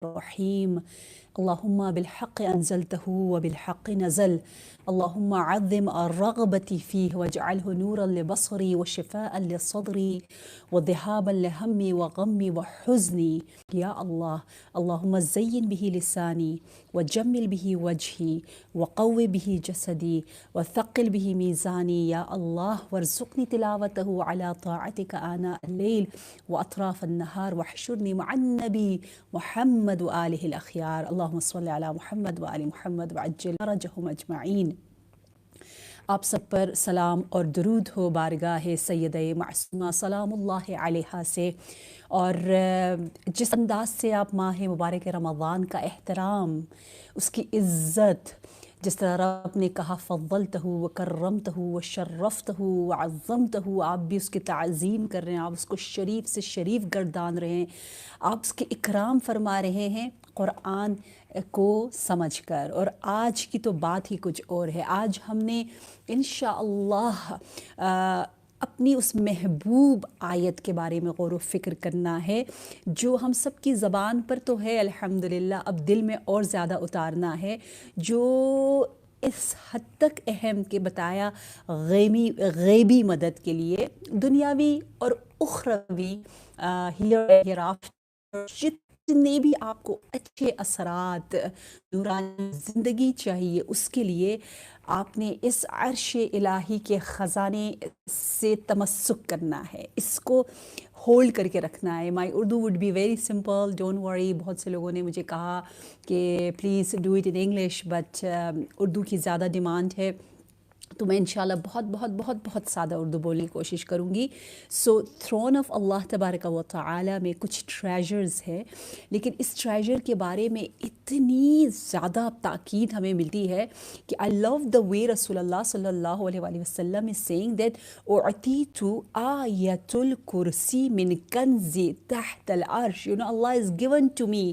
الرحيم. اللهم بالحق أنزلته وبالحق نزل. اللهم عظم الرغبة فيه واجعله نورا لبصري وشفاء لصدري وذهابا لهمي وغمي وحزني يا الله. اللهم زين به لساني وجمل به وجهي وقوي به جسدي وثقل به ميزاني يا الله، وارزقني تلاوته على طاعتك آناء الليل وأطراف النهار، واحشرني مع النبي محمد وآله الأخيار. اللهم صل على محمد وآل محمد وعجل فرجهم أجمعین۔ آپ سب پر سلام اور درود ہو بارگاہ سیدہ معصومہ سلام اللہ علیہا سے، اور جس انداز سے آپ ماہ مبارک رمضان کا احترام، اس کی عزت، جس طرح رب نے کہا فضلتہ وکرمتہ وشرفتہ وعظمتہ، آپ بھی اس کی تعظیم کر رہے ہیں، آپ اس کو شریف سے شریف گردان رہے ہیں، آپ اس کے اکرام فرما رہے ہیں قرآن کو سمجھ کر۔ اور آج کی تو بات ہی کچھ اور ہے۔ آج ہم نے انشاءاللہ اپنی اس محبوب آیت کے بارے میں غور و فکر کرنا ہے جو ہم سب کی زبان پر تو ہے الحمدللہ، اب دل میں اور زیادہ اتارنا ہے، جو اس حد تک اہم کہ بتایا غیبی مدد کے لیے دنیاوی اور اخروی ہیرافٹر جتنے بھی آپ کو اچھے اثرات، نورانی زندگی چاہیے، اس کے لیے آپ نے اس عرش الہی کے خزانے سے تمسک کرنا ہے، اس کو ہولڈ کر کے رکھنا ہے۔ My Urdu will be very simple, don't worry. بہت سے لوگوں نے مجھے کہا کہ please do it in English, but Urdu کی زیادہ ڈیمانڈ ہے، تو میں انشاءاللہ بہت بہت بہت بہت سادہ اردو بولنے کی کوشش کروں گی۔ سو تھرون آف اللہ تبارک و تعالی میں کچھ ٹریجرز ہے، لیکن اس ٹریجر کے بارے میں اتنی زیادہ تاکید ہمیں ملتی ہے کہ I love the way رسول اللہ صلی اللہ علیہ وآلہ وسلم is saying that اعطیت آیت الکرسی من کنز تحت العرش. You know, Allah has given to me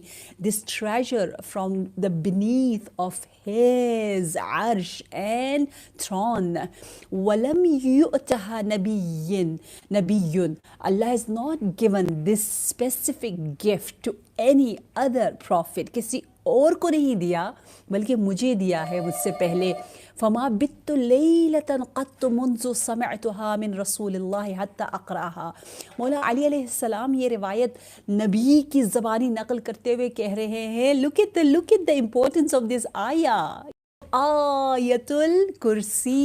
this treasure from the beneath of his arsh and throne. وَلَمْ يُؤْتَهَا نَبِيٌّ. Allah has not given this specific gift to any other prophet. کسی اور کو نہیں دیا بلکہ مجھے دیا ہے مجھ سے پہلے۔ فَمَا بِتُّ لَيْلَةً قَطُّ مُنْذُ سَمِعْتُهَا مِنْ رَسُولِ اللَّهِ حَتَّى أَقْرَأَهَا۔ مولا علی علیہ السلام یہ روایت نبی کی زبانی نقل کرتے ہوئے کہہ رہے ہیں، look at the importance of this ayah. آیت الکرسی،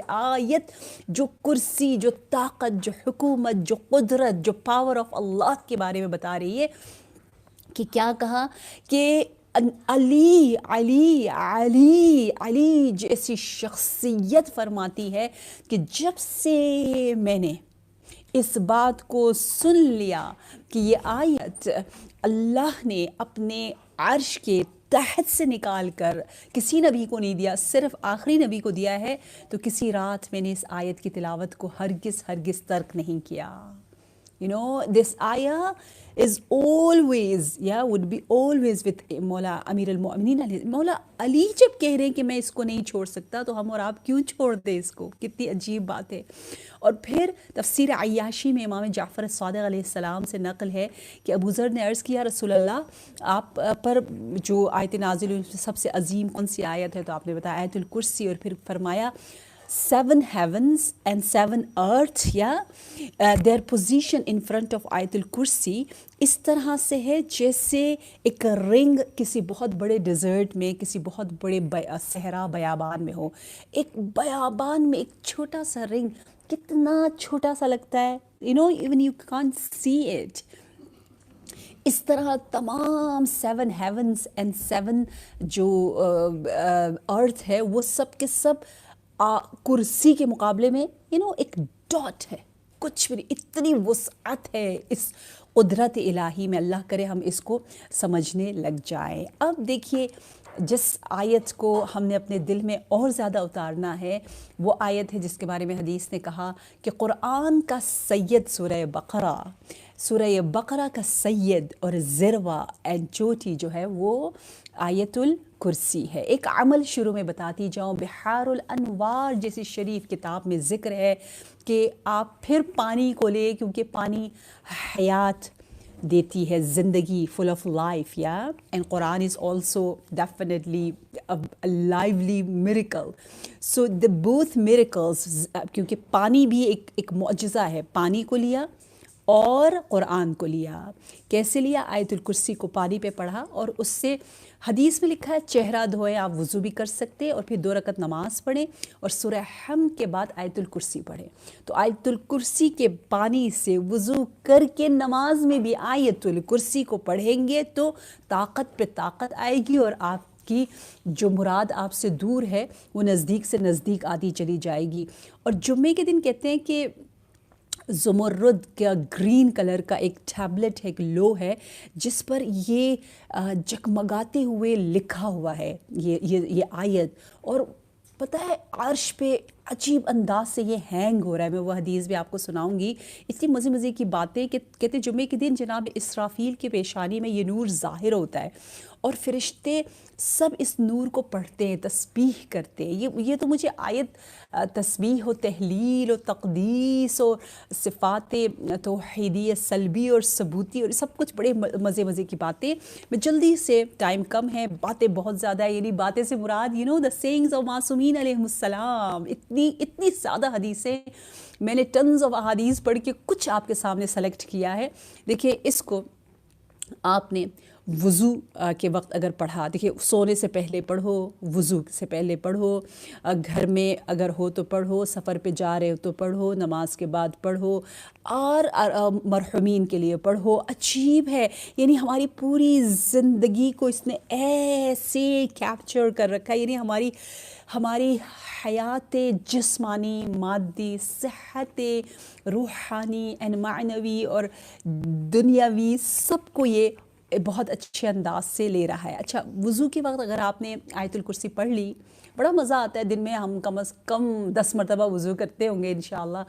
آیت جو کرسی، جو طاقت، جو حکومت، جو قدرت، جو پاور آف اللہ کے بارے میں بتا رہی ہے کہ کیا کہا کہ علی علی علی علی جیسی شخصیت فرماتی ہے کہ جب سے میں نے اس بات کو سن لیا کہ یہ آیت اللہ نے اپنے عرش کے تحت سے نکال کر کسی نبی کو نہیں دیا، صرف آخری نبی کو دیا ہے، تو کسی رات میں نے اس آیت کی تلاوت کو ہرگز ترک نہیں کیا۔ You know, this ayah is always, would be always with مولا امیر المؤمنین مولا علی جب کہہ رہے ہیں کہ میں اس کو نہیں چھوڑ سکتا، تو ہم اور آپ کیوں چھوڑ دیں اس کو؟ کتنی عجیب بات ہے۔ اور پھر تفسیر عیاشی میں امام جعفر صادق علیہ السلام سے نقل ہے کہ ابو ذر نے عرض کیا رسول اللہ آپ پر جو آیت نازل ہوئی سب سے عظیم کون سی آیت ہے؟ تو آپ نے بتایا آیت الکرسی، اور پھر فرمایا 7 heavens and 7 earth, their position in front of آیت الکرسی اس طرح سے ہے جیسے ایک رنگ کسی بہت بڑے ڈیزرٹ میں، کسی بہت بڑے صحرا بیابان میں ہو۔ ایک بیابان میں ایک چھوٹا سا رنگ کتنا چھوٹا سا لگتا ہے، even you can't see it. اس طرح تمام 7 heavens and 7 جو ارتھ ہے وہ سب کے سب کرسی کے مقابلے میں ایک ڈاٹ ہے، کچھ بھی نہیں۔ اتنی وسعت ہے اس قدرت الہی میں، اللہ کرے ہم اس کو سمجھنے لگ جائیں۔ اب دیکھیے جس آیت کو ہم نے اپنے دل میں اور زیادہ اتارنا ہے وہ آیت ہے جس کے بارے میں حدیث نے کہا کہ قرآن کا سید سورہ بقرہ کا سید اور ذروہ اینڈ چوٹی جو ہے وہ آیت الکرسی ہے۔ ایک عمل شروع میں بتاتی جاؤں، بحار الانوار جیسی شریف کتاب میں ذکر ہے کہ آپ پھر پانی کو لے، کیونکہ پانی حیات دیتی ہے زندگی full of life, yeah, and Quran is also definitely a lively miracle. So the both miracles, کیونکہ پانی بھی ایک معجزہ ہے، پانی کو لیا اور قرآن کو لیا. کیسے لیا؟ آیت الکرسی کو پانی پہ پڑھا، اور اس سے حدیث میں لکھا ہے چہرہ دھوئیں، آپ وضو بھی کر سکتے، اور پھر 2 رکعت نماز پڑھیں اور سورہ حمد کے بعد آیت الکرسی پڑھیں. تو آیت الکرسی کے پانی سے وضو کر کے نماز میں بھی آیت الکرسی کو پڑھیں گے تو طاقت پہ طاقت آئے گی، اور آپ کی جو مراد آپ سے دور ہے وہ نزدیک سے نزدیک آتی چلی جائے گی. اور جمعے کے دن کہتے ہیں کہ زمرد کا گرین کلر کا ایک ٹیبلٹ ہے، ایک لو ہے، جس پر یہ جگمگاتے ہوئے لکھا ہوا ہے یہ آیت. اور پتہ ہے عرش پہ عجیب انداز سے یہ ہینگ ہو رہا ہے. میں وہ حدیث بھی آپ کو سناؤں گی. اتنی مزے کی باتیں کہ کہتے جمعے کے دن جناب اسرافیل کی پیشانی میں یہ نور ظاہر ہوتا ہے، اور فرشتے سب اس نور کو پڑھتے ہیں، تسبیح کرتے ہیں. یہ تو مجھے آیت تسبیح و تحلیل و تقدیس و صفات توحیدی سلبی اور ثبوتی اور سب کچھ بڑے مزے کی باتیں. میں جلدی سے، ٹائم کم ہے، باتیں بہت زیادہ ہیں، یعنی باتیں سے مراد the sayings of معصومین علیہم السلام. اتنی زیادہ حدیثیں، میں نے ٹنز آف احادیث پڑھ کے کچھ آپ کے سامنے سلیکٹ کیا ہے. دیکھیں اس کو آپ نے وضو کے وقت اگر پڑھا، دیکھیں سونے سے پہلے پڑھو، وضو سے پہلے پڑھو، گھر میں اگر ہو تو پڑھو، سفر پہ جا رہے ہو تو پڑھو، نماز کے بعد پڑھو، اور مرحومین کے لیے پڑھو. عجیب ہے، یعنی ہماری پوری زندگی کو اس نے ایسے کیپچر کر رکھا ہے. یعنی ہماری حیات جسمانی، مادی، صحت روحانی اینڈ معنوی اور دنیاوی، سب کو یہ بہت اچھے انداز سے لے رہا ہے. اچھا، وضو کے وقت اگر آپ نے آیت الکرسی پڑھ لی، بڑا مزہ آتا ہے. دن میں ہم کم از کم 10 مرتبہ وضو کرتے ہوں گے انشاءاللہ.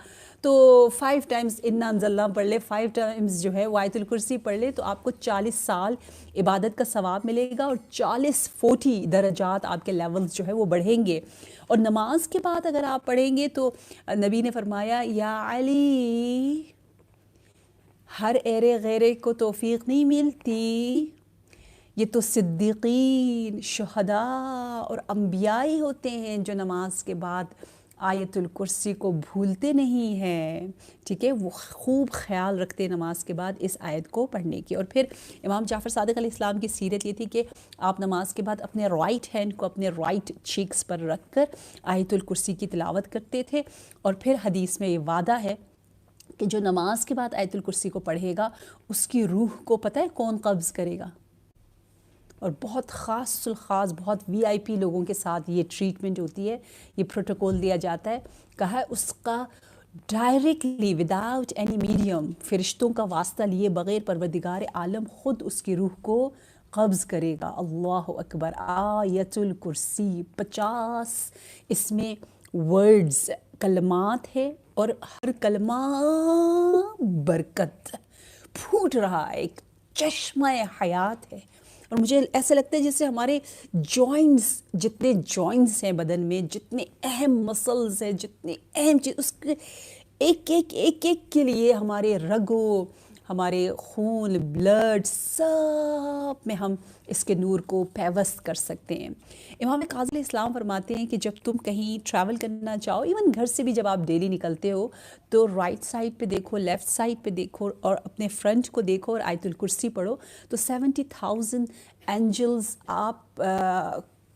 تو 5 ٹائمز انا انزلنا پڑھ لے، 5 ٹائمز جو ہے وہ آیت الکرسی پڑھ لے، تو آپ کو 40 سال عبادت کا ثواب ملے گا، اور 40 درجات آپ کے لیولز جو ہے وہ بڑھیں گے. اور نماز کے بعد اگر آپ پڑھیں گے تو نبی نے فرمایا یا علی، ہر ایرے غیرے کو توفیق نہیں ملتی، یہ تو صدیقین، شہداء اور انبیاء ہی ہوتے ہیں جو نماز کے بعد آیت الکرسی کو بھولتے نہیں ہیں. ٹھیک ہے، وہ خوب خیال رکھتے ہیں نماز کے بعد اس آیت کو پڑھنے کی. اور پھر امام جعفر صادق علیہ السلام کی سیرت یہ تھی کہ آپ نماز کے بعد اپنے رائٹ ہینڈ کو اپنے رائٹ چیکس پر رکھ کر آیت الکرسی کی تلاوت کرتے تھے. اور پھر حدیث میں یہ وعدہ ہے کہ جو نماز کے بعد آیت الکرسی کو پڑھے گا اس کی روح کو پتہ ہے کون قبض کرے گا؟ اور بہت خاص الخاص، بہت وی آئی پی لوگوں کے ساتھ یہ ٹریٹمنٹ ہوتی ہے، یہ پروٹوکول دیا جاتا ہے. کہا ہے اس کا ڈائریکٹلی وداؤٹ اینی میڈیم، فرشتوں کا واسطہ لیے بغیر پروردگار عالم خود اس کی روح کو قبض کرے گا. اللہ اکبر. آیت الکرسی 50 اس میں ورڈز، کلمات ہے، اور ہر کلمہ برکت پھوٹ رہا ہے، ایک چشمہ حیات ہے. اور مجھے ایسا لگتا ہے جیسے ہمارے جوائنٹس، جتنے جوائنٹس ہیں بدن میں، جتنے اہم مسلز ہیں، جتنے اہم چیز، اس کے ایک کے لیے ہمارے رگوں، ہمارے خون، بلڈ، سب میں ہم اس کے نور کو پیوست کر سکتے ہیں. امام کاظم علیہ السلام فرماتے ہیں کہ جب تم کہیں ٹریول کرنا چاہو، ایون گھر سے بھی جب آپ ڈیلی نکلتے ہو، تو رائٹ سائڈ پہ دیکھو، لیفٹ سائڈ پہ دیکھو، اور اپنے فرنٹ کو دیکھو اور آیت الکرسی پڑھو، تو 70,000 اینجلز آپ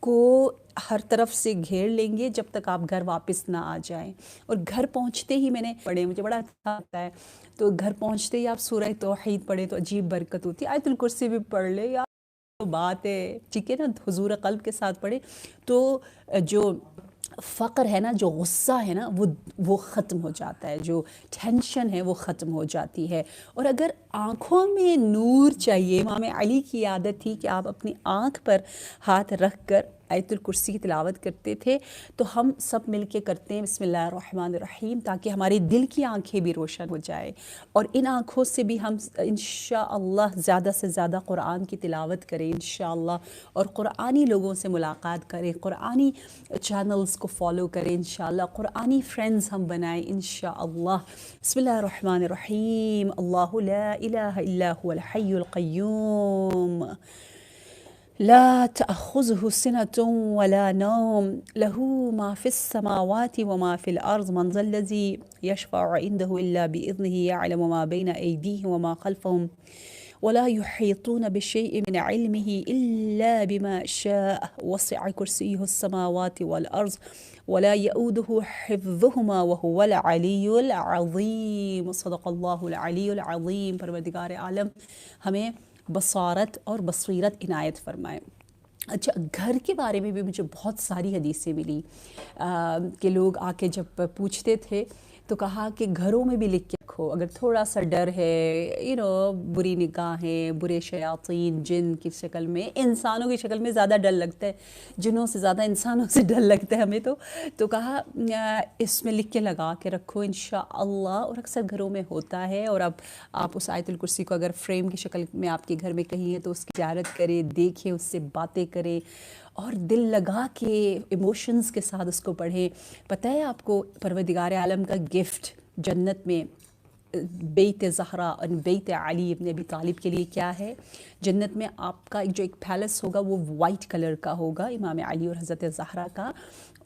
کو ہر طرف سے گھیر لیں گے جب تک آپ گھر واپس نہ آ جائیں. اور گھر پہنچتے ہی میں نے پڑھے، مجھے بڑا اچھا لگتا ہے، تو گھر پہنچتے ہی آپ سورہ توحید پڑھیں تو عجیب برکت ہوتی ہے. آیت الکرسی بھی پڑھ لے یار، تو بات ہے، ٹھیک ہے نا، حضور قلب کے ساتھ پڑھے تو جو فقر ہے نا، جو غصہ ہے نا، وہ ختم ہو جاتا ہے، جو ٹینشن ہے وہ ختم ہو جاتی ہے. اور اگر آنکھوں میں نور چاہیے، امام علی کی عادت تھی کہ آپ اپنی آنکھ پر ہاتھ رکھ کر آیت الکرسی کی تلاوت کرتے تھے تو ہم سب مل کے کرتے ہیں بسم اللہ الرحمن الرحیم، تاکہ ہمارے دل کی آنکھیں بھی روشن ہو جائے اور ان آنکھوں سے بھی ہم انشاءاللہ زیادہ سے زیادہ قرآن کی تلاوت کریں انشاءاللہ، اور قرآنی لوگوں سے ملاقات کریں، قرآنی چینلز کو فالو کریں انشاءاللہ، قرآنی فرینڈز ہم بنائیں انشاءاللہ۔ بسم اللہ الرحمن الرحیم، اللہ لا الہ الا هو الحی القیوم لا تأخذه سنة ولا نوم له ما في السماوات وما في الأرض من ذا الذي يشفع عنده إلا بإذنه يعلم ما بين أيديهم وما خلفهم ولا يحيطون بشيء من علمه إلا بما شاء وسع كرسيه السماوات والأرض ولا يؤوده حفظهما وهو العلي العظيم صدق اللہ العلی العظیم۔ پروردگار عالم ہمیں بصارت اور بصیرت عنایت فرمائے۔ اچھا، گھر کے بارے میں بھی مجھے بہت ساری حدیثیں ملی کہ لوگ آ کے جب پوچھتے تھے تو کہا کہ گھروں میں بھی لکھ کے رکھو، اگر تھوڑا سا ڈر ہے بری نگاہیں، برے شیاطین، جن کی شکل میں، انسانوں کی شکل میں زیادہ ڈر لگتا ہے، جنوں سے زیادہ انسانوں سے ڈر لگتا ہے ہمیں، تو کہا اس میں لکھ کے لگا کے رکھو انشاءاللہ، اور اکثر گھروں میں ہوتا ہے۔ اور اب آپ اس آیت الکرسی کو اگر فریم کی شکل میں آپ کے گھر میں کہیں ہے تو اس کی زیارت کریں، دیکھیں، اس سے باتیں کریں اور دل لگا کے ایموشنز کے ساتھ اس کو پڑھیں۔ پتہ ہے آپ کو پروردگار عالم کا گفٹ جنت میں بیت زہرا اور بیت علی ابن ابی طالب کے لیے کیا ہے؟ جنت میں آپ کا جو ایک پیلس ہوگا وہ وائٹ کلر کا ہوگا، امام علی اور حضرت زہرا کا،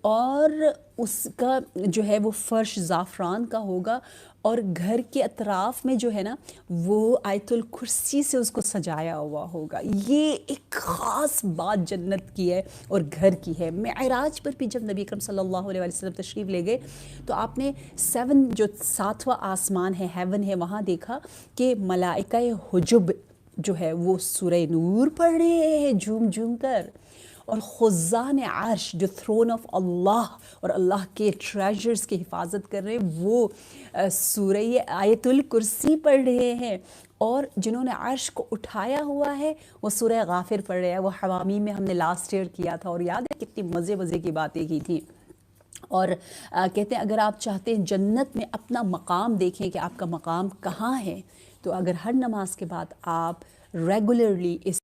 اور اس کا جو ہے وہ فرش زعفران کا ہوگا، اور گھر کے اطراف میں جو ہے نا وہ آیت الکرسی سے اس کو سجایا ہوا ہوگا۔ یہ ایک خاص بات جنت کی ہے اور گھر کی ہے۔ معراج پر بھی جب نبی اکرم صلی اللہ علیہ وسلم تشریف لے گئے تو آپ نے جو ساتواں آسمان ہے، ہیون ہے، وہاں دیکھا کہ ملائکہ حجب جو ہے وہ سورہ نور پڑھ رہے ہیں جھوم جھوم کر، اور خزان عرش جو تھرون آف اللہ اور اللہ کے ٹریجرز کی حفاظت کر رہے ہیں وہ سورہ آیت الکرسی پڑھ رہے ہیں، اور جنہوں نے عرش کو اٹھایا ہوا ہے وہ سورہ غافر پڑھ رہے ہیں۔ وہ حوامی میں ہم نے لاسٹ ایئر کیا تھا، اور یاد ہے کتنی مزے کی باتیں کی تھیں۔ اور کہتے ہیں اگر آپ چاہتے ہیں جنت میں اپنا مقام دیکھیں کہ آپ کا مقام کہاں ہے، تو اگر ہر نماز کے بعد آپ ریگولرلی اس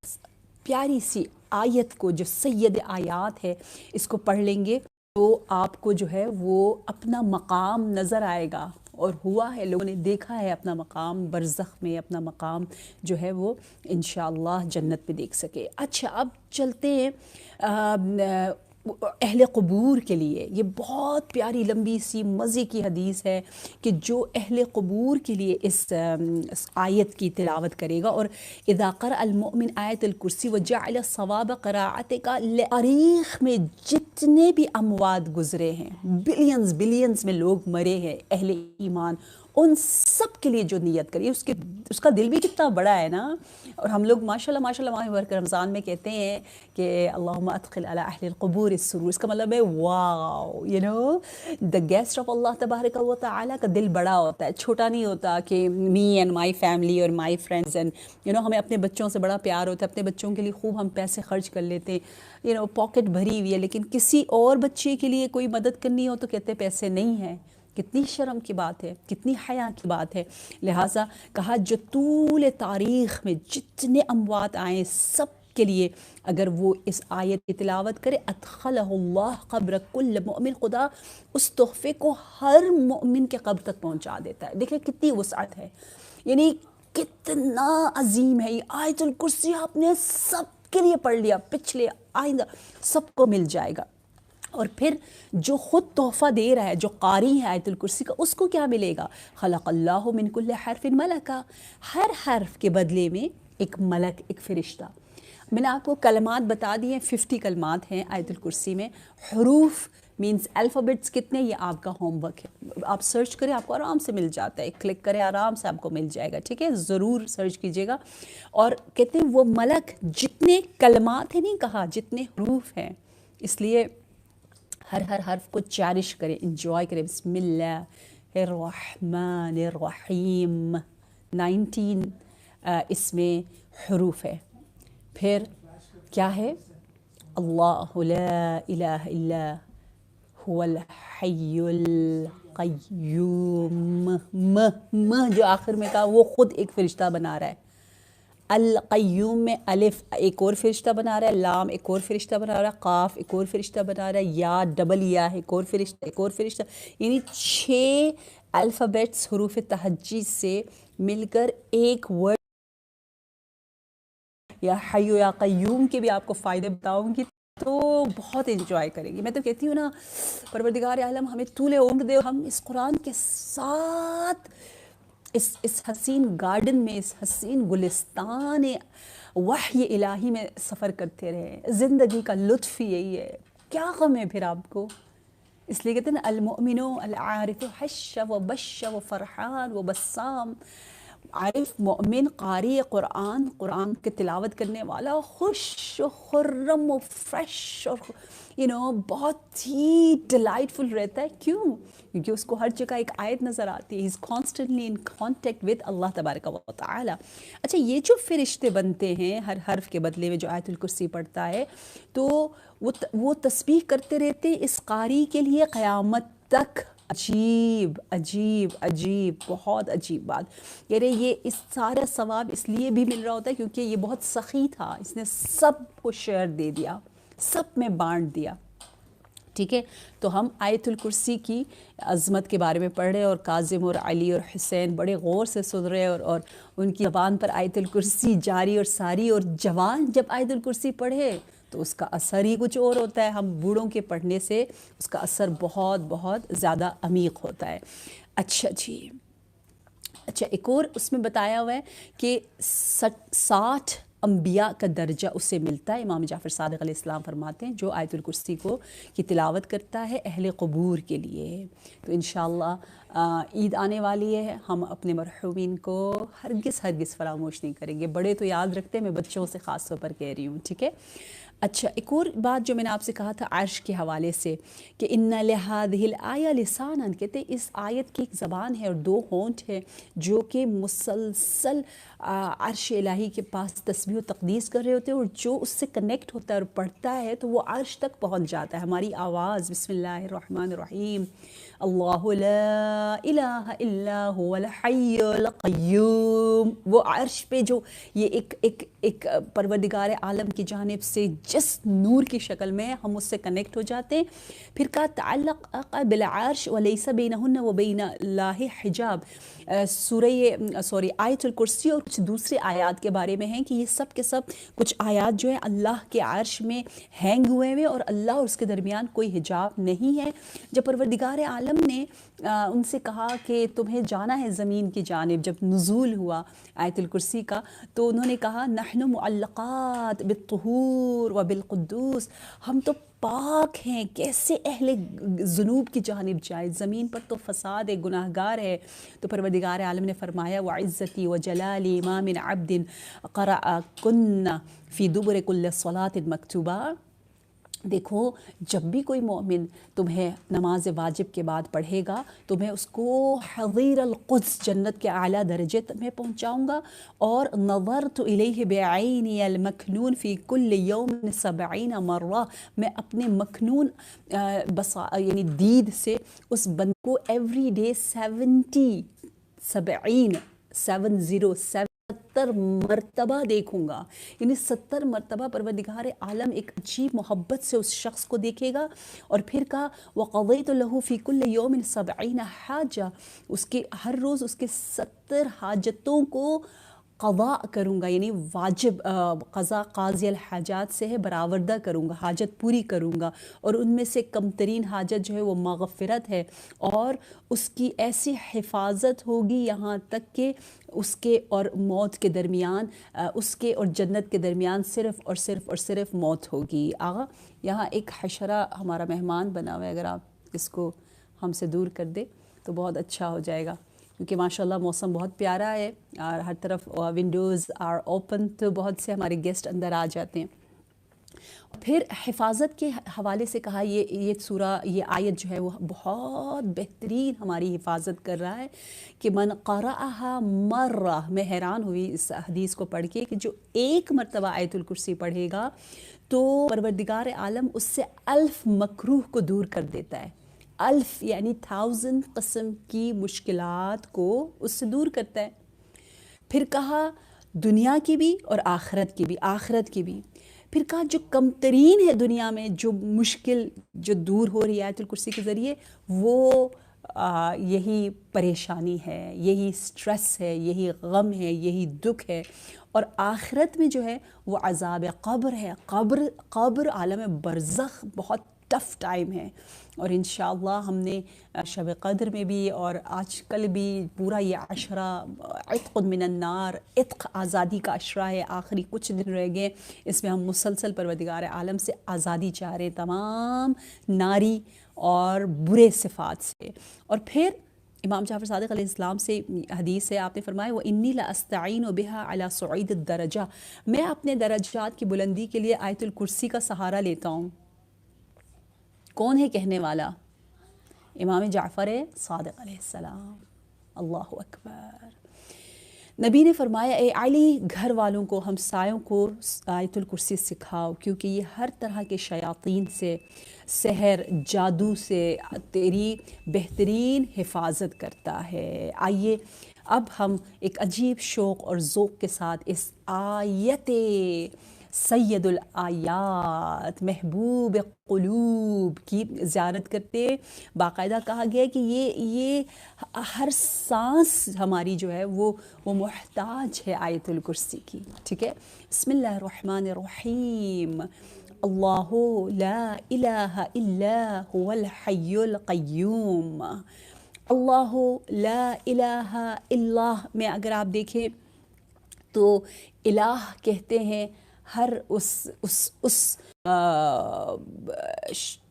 پیاری سی آیت کو جو سید آیات ہے اس کو پڑھ لیں گے تو آپ کو جو ہے وہ اپنا مقام نظر آئے گا، اور ہوا ہے، لوگوں نے دیکھا ہے اپنا مقام برزخ میں، اپنا مقام جو ہے وہ انشاءاللہ جنت میں دیکھ سکے۔ اچھا، اب چلتے ہیں اہل قبور کے لیے۔ یہ بہت پیاری لمبی سی مزے کی حدیث ہے کہ جو اہل قبور کے لیے اس آیت کی تلاوت کرے گا، اور اذا قرأ المؤمن آیت الکرسی وجعل الصواب قراءتک، تاریخ میں جتنے بھی اموات گزرے ہیں، بلینز میں لوگ مرے ہیں اہل ایمان، ان سب کے لیے جو نیت کریے، اس کا دل بھی کتنا بڑا ہے نا۔ اور ہم لوگ ماشاءاللہ ماہ برکت رمضان میں کہتے ہیں کہ اللہم ادخل علی اہل القبور السرور، اس کا مطلب ہے واو، the guest of اللہ تبارک و تعالی کا دل بڑا ہوتا ہے، چھوٹا نہیں ہوتا کہ می اینڈ مائی فیملی اور مائی فرینڈز اینڈ ہمیں اپنے بچوں سے بڑا پیار ہوتا ہے، اپنے بچوں کے لیے خوب ہم پیسے خرچ کر لیتے ہیں، پاکٹ بھری ہوئی ہے، لیکن کسی اور بچے کے لیے کوئی مدد کرنی ہو تو کہتے پیسے نہیں ہیں۔ کتنی شرم کی بات ہے، کتنی حیا کی بات ہے۔ لہٰذا کہا جو طول تاریخ میں جتنے اموات آئیں سب کے لیے اگر وہ اس آیت کی تلاوت کرے، ادخلہ اللہ قبر کل مؤمن، خدا اس تحفے کو ہر مومن کے قبر تک پہنچا دیتا ہے۔ دیکھیں کتنی وسعت ہے، یعنی کتنا عظیم ہے یہ آیت الکرسی۔ آپ نے سب کے لیے پڑھ لیا، پچھلے آئندہ سب کو مل جائے گا۔ اور پھر جو خود تحفہ دے رہا ہے، جو قاری ہے آیت الکرسی کا، اس کو کیا ملے گا؟ خلق اللہ من کل حرف ملکا، ہر حرف کے بدلے میں ایک ملک، ایک فرشتہ۔ میں نے آپ کو کلمات بتا دی ہیں، 50 کلمات ہیں آیت الکرسی میں۔ حروف مینز الفابیٹس کتنے، یہ آپ کا ہوم ورک ہے، آپ سرچ کریں، آپ کو آرام سے مل جاتا ہے، کلک کریں آرام سے آپ کو مل جائے گا، ٹھیک ہے، ضرور سرچ کیجئے گا۔ اور کہتے ہیں وہ ملک جتنے کلمات ہیں، نہیں کہا جتنے حروف ہیں، اس لیے ہر حرف کو چیرش کریں، انجوائے کریں۔ بسم اللہ الرحمن الرحیم، 19 اس میں حروف ہے۔ پھر کیا ہے؟ اللہ لا الہ الا هو الحی القیوم، جو آخر میں کہا وہ خود ایک فرشتہ بنا رہا ہے. القیوم میں الف ایک اور فرشتہ بنا رہا ہے، لام ایک اور فرشتہ بنا رہا ہے، قاف ایک اور فرشتہ بنا رہا ہے، یا ڈبل یا ایک اور فرشتہ، یعنی 6 الفابیٹس حروف تہجی سے مل کر ایک ورڈ. یا حی یا قیوم کے بھی آپ کو فائدے بتاؤں گی تو بہت انجوائے کریں گی. میں تو کہتی ہوں نا، پروردگار عالم ہمیں طول عمر دے، ہم اس قرآن کے ساتھ اس حسین گارڈن میں، اس حسین گلستان وحی الہی میں سفر کرتے رہے. زندگی کا لطف یہی ہے. کیا غم ہے پھر آپ کو؟ اس لیے کہتے ہیں نا المؤمن العارف حش و بش و فرحان و بسام. عارف، مؤمن، قاری قرآن، قرآن کے تلاوت کرنے والا خوش و خرم و فریش اور بہت ہی ڈیلائٹفل رہتا ہے. کیوں؟ کیونکہ اس کو ہر جگہ ایک آیت نظر آتی ہے. He is constantly in contact with اللہ تبارک و تعالی. اچھا، یہ جو فرشتے بنتے ہیں ہر حرف کے بدلے میں جو آیت الکرسی پڑھتا ہے، تو وہ تسبیح کرتے رہتے اس قاری کے لیے قیامت تک. عجیب عجیب عجیب، بہت عجیب بات. یعنی یہ اس سارا ثواب اس لیے بھی مل رہا ہوتا ہے کیونکہ یہ بہت سخی تھا، اس نے سب کو شیئر دے دیا، سب میں بانٹ دیا. ٹھیک ہے، تو ہم آیت الکرسی کی عظمت کے بارے میں پڑھ رہے اور کاظم اور علی اور حسین بڑے غور سے سن رہے اور ان کی زبان پر آیت الکرسی جاری اور ساری. اور جوان جب آیت الکرسی پڑھے تو اس کا اثر ہی کچھ اور ہوتا ہے. ہم بوڑھوں کے پڑھنے سے اس کا اثر بہت بہت زیادہ عمیق ہوتا ہے. اچھا جی، اچھا ایک اور اس میں بتایا ہوا ہے کہ 60 انبیاء کا درجہ اسے ملتا ہے. امام جعفر صادق علیہ السلام فرماتے ہیں جو آیت الکرسی کی تلاوت کرتا ہے اہل قبور کے لیے. تو انشاءاللہ عید آنے والی ہے، ہم اپنے مرحومین کو ہرگز فراموش نہیں کریں گے. بڑے تو یاد رکھتے ہیں، میں بچوں سے خاص طور پر کہہ رہی ہوں. ٹھیک ہے. اچھا، ایک اور بات جو میں نے آپ سے کہا تھا عرش کے حوالے سے کہ ان لہذہ الآیہ لسانا، کہتے ہیں اس آیت کی ایک زبان ہے اور 2 ہونٹ ہے جو کہ مسلسل عرش الہی کے پاس تسبیح و تقدیس کر رہے ہوتے ہیں، اور جو اس سے کنیکٹ ہوتا ہے اور پڑھتا ہے تو وہ عرش تک پہنچ جاتا ہے. ہماری آواز بسم اللہ الرحمن الرحیم اللہ لا الہ الا هو الحی القیوم، وہ عرش پہ جو یہ ایک پروردگار عالم کی جانب سے جس نور کی شکل میں ہم اس سے کنیکٹ ہو جاتے ہیں. پھر کہا تعلق بالعرش ولیس بینہن و بین اللہ حجاب. آیت الکرسی اور کچھ دوسرے آیات کے بارے میں ہیں کہ یہ سب کے سب کچھ آیات جو ہیں اللہ کے عرش میں ہینگ ہوئے ہوئے اور اللہ اور اس کے درمیان کوئی حجاب نہیں ہے. جب پروردگار عالم نے ان سے کہا کہ تمہیں جانا ہے زمین کی جانب، جب نزول ہوا آیت الکرسی کا، تو انہوں نے کہا نحن معلقات بالطہور و بالقدوس، ہم تو پاک ہیں، کیسے اہل ذنوب کی جانب جائے، زمین پر تو فساد ہے، گناہ گار ہے. تو پروردگار عالم نے فرمایا وعزتی وجلالی ما من عبد قرأ کن فی دبر کل صلاۃ مکتوبہ. دیکھو، جب بھی کوئی مومن تمہیں نماز واجب کے بعد پڑھے گا تو میں اس کو حضیر القدس، جنت کے اعلیٰ درجے تک میں پہنچاؤں گا. اور نظرت الیہ بعینی المکنون فی کل یوم 70 مرہ، میں اپنے مکنون یعنی دید سے اس بندے کو ایوری ڈے 70 مرتبہ دیکھوں گا. یعنی 70 مرتبہ پروردگار عالم ایک عجیب محبت سے اس شخص کو دیکھے گا. اور پھر کہا وَقَضَيْتُ لَهُ فِي كُلِّ يَوْمٍ 70 حَاجَةً، اس کے ہر روز اس کے 70 حاجتوں کو قضاء کروں گا. یعنی واجب قضاء قاضی الحاجات سے ہے، برآوردہ کروں گا، حاجت پوری کروں گا. اور ان میں سے کم ترین حاجت جو ہے وہ مغفرت ہے، اور اس کی ایسی حفاظت ہوگی یہاں تک کہ اس کے اور موت کے درمیان، اس کے اور جنت کے درمیان صرف موت ہوگی. آغا یہاں ایک حشرہ ہمارا مہمان بنا ہوا ہے، اگر آپ اس کو ہم سے دور کر دیں تو بہت اچھا ہو جائے گا، کیونکہ ماشاءاللہ موسم بہت پیارا ہے اور ہر طرف ونڈوز آر اوپن، تو بہت سے ہمارے گیسٹ اندر آ جاتے ہیں. پھر حفاظت کے حوالے سے کہا یہ سورہ، یہ آیت جو ہے وہ بہت بہترین ہماری حفاظت کر رہا ہے کہ من قرأہا مرہ، میں حیران ہوئی اس حدیث کو پڑھ کے کہ جو ایک مرتبہ آیت الکرسی پڑھے گا تو پروردگار عالم اس سے 1000 مکروہ کو دور کر دیتا ہے. 1000 یعنی 1000 قسم کی مشکلات کو اس سے دور کرتا ہے. پھر کہا دنیا کی بھی اور آخرت کی بھی، آخرت کی بھی. پھر کہا جو کم ترین ہے دنیا میں، جو مشکل جو دور ہو رہی ہے آیت الکرسی کے ذریعے، وہ یہی پریشانی ہے، یہی سٹریس ہے، یہی غم ہے، یہی دکھ ہے. اور آخرت میں جو ہے وہ عذاب قبر ہے. قبر عالم برزخ بہت ٹف ٹائم ہے. اور انشاءاللہ ہم نے شب قدر میں بھی اور آج کل بھی پورا یہ عشرہ عتق من النار، عتق آزادی کا عشرہ ہے، آخری کچھ دن رہ گئے، اس میں ہم مسلسل پروردگار عالم سے آزادی چاہ رہے ہیں تمام ناری اور برے صفات سے. اور پھر امام جعفر صادق علیہ السلام سے حدیث ہے، آپ نے فرمایا وَإِنِّي لَأَسْتَعِينُ بِهَا عَلَى صُعِيدِ الدَّرَجَةِ، میں اپنے درجات کی بلندی کے لیے آیت الکرسی کا سہارا لیتا ہوں. کون ہے کہنے والا؟ امام جعفر صادق علیہ السلام. اللہ اکبر. نبی نے فرمایا اے علی، گھر والوں کو، ہمسایوں کو آیت الکرسی سکھاؤ، کیونکہ یہ ہر طرح کے شیاطین سے، سحر، جادو سے تیری بہترین حفاظت کرتا ہے. آئیے اب ہم ایک عجیب شوق اور ذوق کے ساتھ اس آیت سید الآیات، محبوب قلوب کی زیارت کرتے. باقاعدہ کہا گیا ہے کہ یہ ہر سانس ہماری جو ہے وہ محتاج ہے آیت الکرسی کی. ٹھیک ہے. بسم اللہ الرحمن الرحیم. اللہ لا الہ الا هو الحی القیوم. اللہ لا الہ الا میں اگر آپ دیکھیں تو الہ کہتے ہیں ہر اس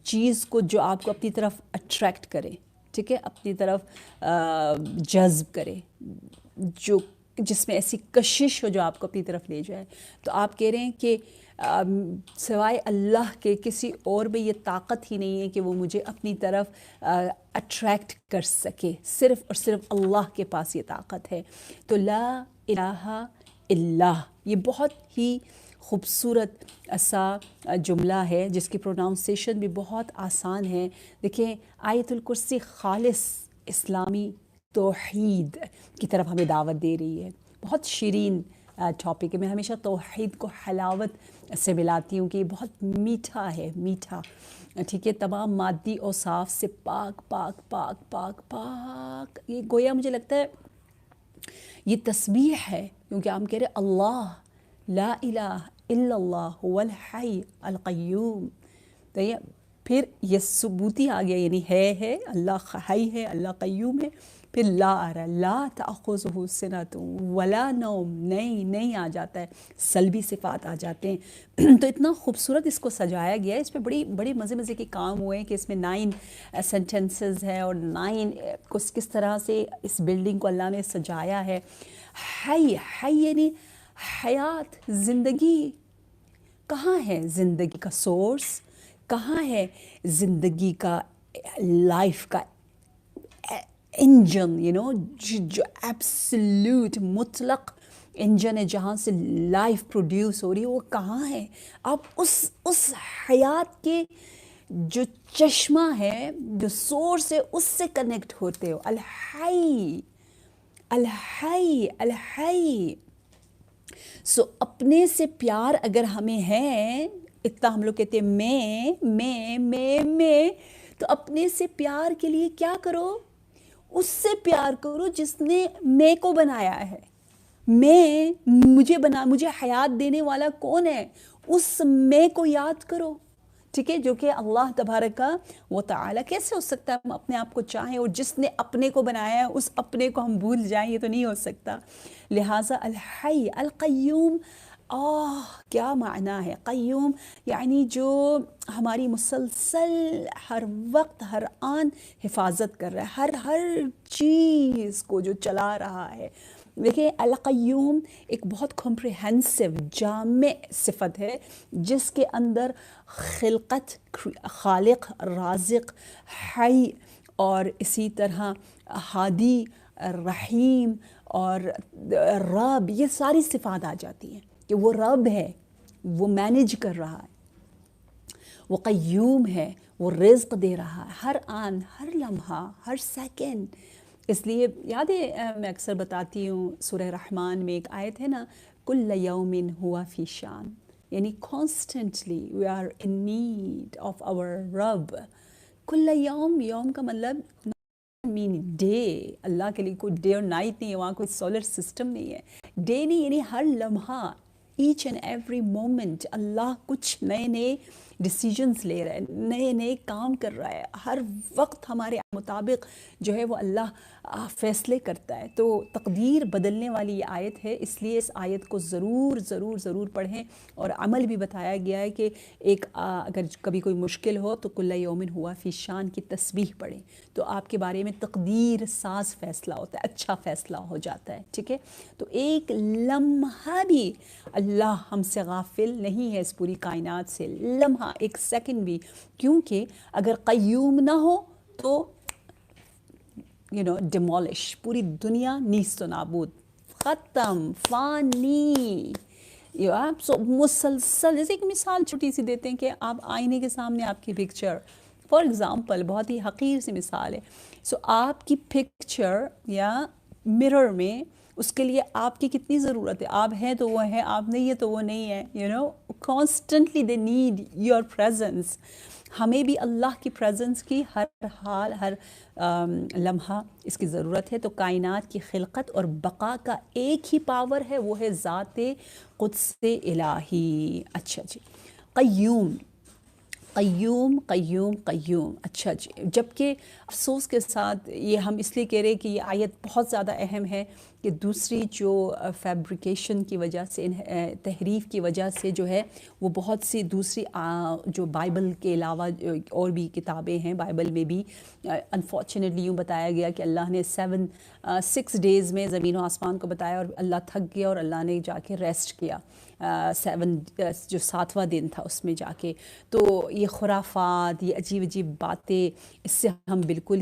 چیز کو جو آپ کو اپنی طرف اٹریکٹ کرے. ٹھیک ہے، اپنی طرف جذب کرے، جو جس میں ایسی کشش ہو جو آپ کو اپنی طرف لے جائے. تو آپ کہہ رہے ہیں کہ سوائے اللہ کے کسی اور میں یہ طاقت ہی نہیں ہے کہ وہ مجھے اپنی طرف اٹریکٹ کر سکے، صرف اور صرف اللہ کے پاس یہ طاقت ہے. تو لا الہ الا، یہ بہت ہی خوبصورت ایسا جملہ ہے جس کی پروناؤنسیشن بھی بہت آسان ہے. دیکھیں آیت الکرسی خالص اسلامی توحید کی طرف ہمیں دعوت دے رہی ہے. بہت شیرین ٹاپک ہے. میں ہمیشہ توحید کو حلاوت سے ملاتی ہوں کہ یہ بہت میٹھا ہے، میٹھا. ٹھیک ہے، تمام مادی اوصاف سے پاک پاک پاک پاک پاک. یہ گویا مجھے لگتا ہے یہ تسبیح ہے، کیونکہ ہم کہہ رہے اللہ لا الہ الا اللہ هو الحی القیوم. تو یہ پھر یہ ثبوتی آ گیا، یعنی ہے اللہ حی ہے، اللہ قیوم ہے. پھر لا آ رہا ہے، لا تأخذہ سنۃ ولا نوم، نہیں آ جاتا ہے، سلبی صفات آ جاتے ہیں. تو اتنا خوبصورت اس کو سجایا گیا ہے. اس پہ بڑی مزے کے کام ہوئے ہیں کہ اس میں 9 سینٹنسز ہیں اور 9 کس طرح سے اس بلڈنگ کو اللہ نے سجایا ہے. حی یعنی حیات، زندگی. کہاں ہے زندگی کا سورس؟ کہاں ہے زندگی کا لائف کا انجن؟ جو ایبسلیوٹ مطلق انجن ہے جہاں سے لائف پروڈیوس ہو رہی ہے، وہ کہاں ہے؟ آپ اس حیات کے جو چشمہ ہے، جو سورس ہے، اس سے کنیکٹ ہوتے ہو. الحی الحی الحی. سو اپنے سے پیار اگر ہمیں ہے، اتنا ہم لوگ کہتے ہیں میں، تو اپنے سے پیار کے لیے کیا کرو؟ اس سے پیار کرو جس نے میں کو بنایا ہے. مجھے حیات دینے والا کون ہے؟ اس میں کو یاد کرو. ٹھیک ہے، جو کہ اللہ تبارک و تعالی. کیسے ہو سکتا ہے ہم اپنے آپ کو چاہیں اور جس نے اپنے کو بنایا ہے اس اپنے کو ہم بھول جائیں؟ یہ تو نہیں ہو سکتا. لہٰذا الحی القیوم، کیا معنی ہے قیوم؟ یعنی جو ہماری مسلسل ہر وقت ہر آن حفاظت کر رہا ہے، ہر چیز کو جو چلا رہا ہے. دیکھیں القیوم ایک بہت کمپریہنسو جامع صفت ہے جس کے اندر خلقت، خالق، رازق، حی اور اسی طرح ہادی، رحیم اور رب، یہ ساری صفات آ جاتی ہیں کہ وہ رب ہے، وہ مینیج کر رہا ہے، وہ قیوم ہے، وہ رزق دے رہا ہے ہر آن، ہر لمحہ، ہر سیکنڈ۔ اس لیے یاد ہے میں اکثر بتاتی ہوں سورہ رحمان میں ایک آیت ہے نا، کل یوم ہوا فی شان، یعنی constantly we are in need of our رب۔ کل یوم، یوم کا مطلب مین ڈے، اللہ کے لیے کوئی ڈے اور نائٹ نہیں ہے، وہاں کوئی سولر سسٹم نہیں ہے، ڈے نہیں، یعنی ہر لمحہ، ایچ اینڈ ایوری مومنٹ اللہ کچھ نئے نئے ڈیسیجنز لے رہا ہے، نئے نئے کام کر رہا ہے، ہر وقت ہمارے مطابق جو ہے وہ اللہ فیصلے کرتا ہے۔ تو تقدیر بدلنے والی یہ آیت ہے، اس لیے اس آیت کو ضرور ضرور ضرور پڑھیں، اور عمل بھی بتایا گیا ہے کہ ایک اگر کبھی کوئی مشکل ہو تو کل یومن ہوا فی شان کی تسبیح پڑھیں، تو آپ کے بارے میں تقدیر ساز فیصلہ ہوتا ہے، اچھا فیصلہ ہو جاتا ہے، ٹھیک ہے۔ تو ایک لمحہ بھی اللہ ہم سے غافل نہیں ہے، اس پوری کائنات سے، لمحہ، ایک سیکنڈ بھی، کیونکہ اگر قیوم نہ ہو تو ڈیمولش، پوری دنیا نیست و نابود، ختم، فانی۔ مسلسل، جیسے ایک مثال چھوٹی سی دیتے ہیں کہ آپ آئینے کے سامنے آپ کی پکچر، فار ایگزامپل بہت ہی حقیر سی مثال ہے، آپ کی پکچر یا مرر میں اس کے لیے آپ کی کتنی ضرورت ہے، آپ ہیں تو وہ ہے، آپ نہیں ہے تو وہ نہیں ہے، constantly they need your presence. ہمیں بھی اللہ کی پریزنس کی ہر حال، ہر لمحہ اس کی ضرورت ہے۔ تو کائنات کی خلقت اور بقا کا ایک ہی پاور ہے، وہ ہے ذات قدس الہی۔ اچھا جی، قیوم قیوم قیوم قیوم، اچھا جی، جبکہ افسوس کے ساتھ یہ ہم اس لیے کہہ رہے کہ یہ آیت بہت زیادہ اہم ہے کہ دوسری جو فیبریکیشن کی وجہ سے، تحریف کی وجہ سے جو ہے وہ بہت سی دوسری جو بائبل کے علاوہ اور بھی کتابیں ہیں، بائبل میں بھی انفارچونیٹلی یوں بتایا گیا کہ اللہ نے 6 ڈیز میں زمین و آسمان کو بتایا، اور اللہ تھک گیا اور اللہ نے جا کے ریسٹ کیا، 7 جو 7واں دن تھا اس میں جا کے۔ تو یہ خرافات، یہ عجیب عجیب باتیں، اس سے ہم بالکل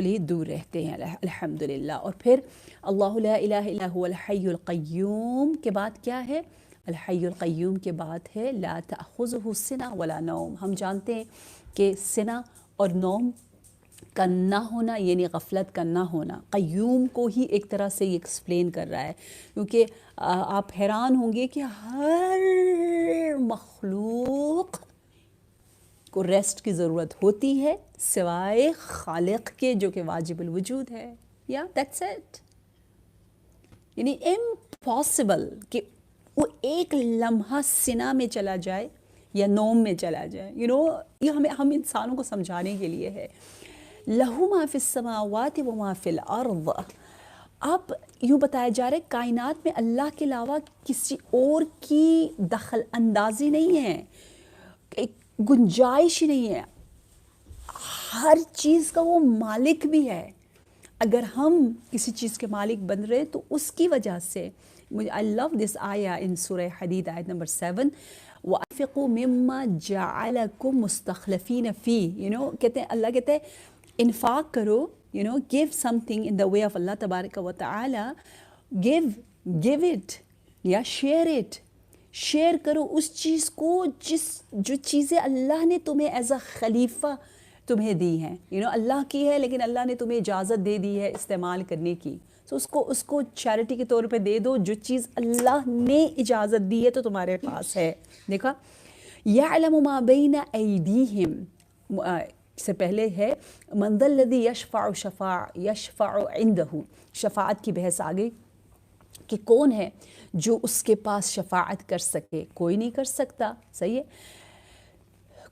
ہی دور رہتے ہیں الحمدللہ۔ اور پھر اللہ لا الہ الا هو الحی القیوم کے بعد کیا ہے؟ الحی القیوم کے بعد ہے لا تأخذہ سنہ ولا نوم۔ ہم جانتے ہیں کہ سنہ اور نوم کا نہ ہونا یعنی غفلت کا نہ ہونا، قیوم کو ہی ایک طرح سے یہ ایکسپلین کر رہا ہے، کیونکہ آپ حیران ہوں گے کہ ہر مخلوق کو ریسٹ کی ضرورت ہوتی ہے سوائے خالق کے جو کہ واجب الوجود ہے، یا دیٹس اٹ، یعنی امپاسبل کہ وہ ایک لمحہ سنا میں چلا جائے یا نوم میں چلا جائے، یہ ہم انسانوں کو سمجھانے کے لیے ہے۔ لہو ما فی السماوات و ما فی الارض، اب یوں بتایا جا رہا ہے کائنات میں اللہ کے علاوہ کسی اور کی دخل اندازی نہیں ہے، گنجائش ہی نہیں ہے، ہر چیز کا وہ مالک بھی ہے۔ اگر ہم کسی چیز کے مالک بن رہے تو اس کی وجہ سے، I love this آیا ان سورہ حدید آیت نمبر 7، وَأَنفِقُوا مِمَّا جَعَلَكُمْ مُسْتَخْلَفِينَ فِيهِ، کہتے ہیں اللہ کہتے ہیں انفاق کرو، give something in the way of اللہ تبارک و تعالی، give it یا شیئر کرو اس چیز کو جو چیزیں اللہ نے تمہیں ایز اے خلیفہ تمہیں دی ہیں، اللہ کی ہے لیکن اللہ نے تمہیں اجازت دے دی ہے استعمال کرنے کی، تو اس کو چیریٹی کے طور پہ دے دو، جو چیز اللہ نے اجازت دی ہے تو تمہارے پاس ہے۔ دیکھا، یعلم ما بین ایدیہم سے پہلے ہے من ذا الذی یشفع عندہ، شفاعت کی بحث آ گئی کہ کون ہے جو اس کے پاس شفاعت کر سکے، کوئی نہیں کر سکتا، صحیح ہے،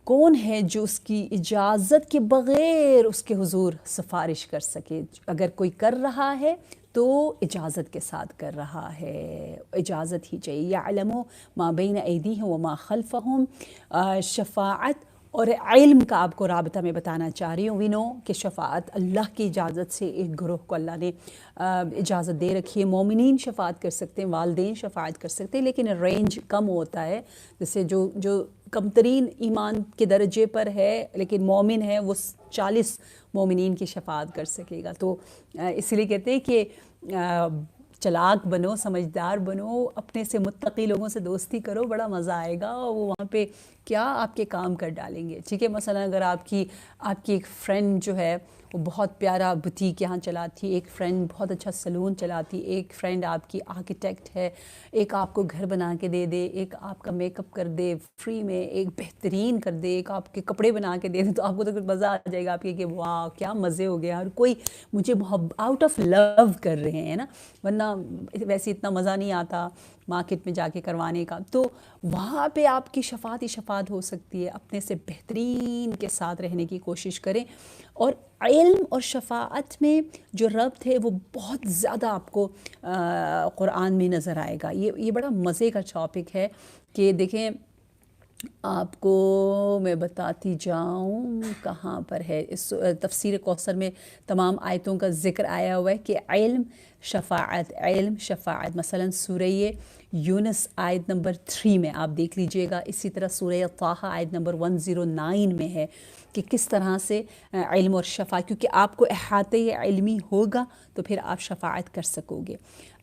کون ہے جو اس کی اجازت کے بغیر اس کے حضور سفارش کر سکے، اگر کوئی کر رہا ہے تو اجازت کے ساتھ کر رہا ہے، اجازت ہی چاہیے۔ یعلم ما بین ایدیہم وما خلفہم، شفاعت اور علم کا آپ کو رابطہ میں بتانا چاہ رہی ہوں. وی نو کہ شفاعت اللہ کی اجازت سے ایک گروہ کو اللہ نے اجازت دے رکھی ہے. مومنین شفاعت کر سکتے ہیں, والدین شفاعت کر سکتے ہیں, لیکن رینج کم ہوتا ہے. جیسے جو کم ترین ایمان کے درجے پر ہے لیکن مومن ہے, وہ 40 مومنین کی شفاعت کر سکے گا. تو اس لیے کہتے ہیں کہ چلاک بنو, سمجھدار بنو, اپنے سے متقی لوگوں سے دوستی کرو, بڑا مزہ آئے گا. وہ وہاں پہ کیا آپ کے کام کر ڈالیں گے. ٹھیک ہے, مثلا اگر آپ کی ایک فرینڈ جو ہے وہ بہت پیارا بوتیک یہاں چلاتی, ایک فرینڈ بہت اچھا سلون چلاتی, ایک فرینڈ آپ کی آرکیٹیکٹ ہے, ایک آپ کو گھر بنا کے دے دے, ایک آپ کا میک اپ کر دے فری میں, ایک بہترین کر دے, ایک آپ کے کپڑے بنا کے دے دے, تو آپ کو تو کچھ مزہ آ جائے گا آپ کہ واہ کیا مزے ہو گیا, اور کوئی مجھے آؤٹ آف لو کر رہے ہیں نا, ورنہ ویسے اتنا مزہ نہیں آتا مارکیٹ میں جا کے کروانے کا. تو وہاں پہ آپ کی شفاعت ہی شفاعت ہو سکتی ہے. اپنے سے بہترین کے ساتھ رہنے کی کوشش کریں. اور علم اور شفاعت میں جو ربط ہے وہ بہت زیادہ آپ کو قرآن میں نظر آئے گا. یہ بڑا مزے کا ٹاپک ہے کہ دیکھیں آپ کو میں بتاتی جاؤں کہاں پر ہے. اس تفسیر کوثر میں تمام آیتوں کا ذکر آیا ہوا ہے کہ علم شفاعت. مثلا سورہ یونس آیت نمبر 3 میں آپ دیکھ لیجئے گا. اسی طرح سورہ طٰہٰ آیت نمبر 109 میں ہے کہ کس طرح سے علم اور شفاعت, کیونکہ آپ کو احاطہ علمی ہوگا تو پھر آپ شفاعت کر سکو گے.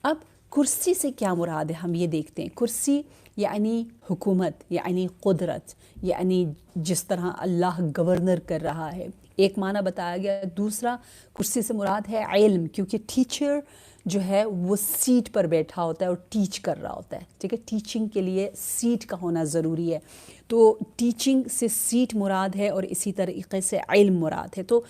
اب کرسی سے کیا مراد ہے ہم یہ دیکھتے ہیں. کرسی یعنی حکومت, یعنی قدرت, یعنی جس طرح اللہ گورنر کر رہا ہے, ایک معنی بتایا گیا. دوسرا کرسی سے مراد ہے علم, کیونکہ ٹیچر جو ہے وہ سیٹ پر بیٹھا ہوتا ہے اور ٹیچ کر رہا ہوتا ہے. ٹھیک ہے, ٹیچنگ کے لیے سیٹ کا ہونا ضروری ہے. تو ٹیچنگ سے سیٹ مراد ہے اور اسی طریقے سے علم مراد ہے. تو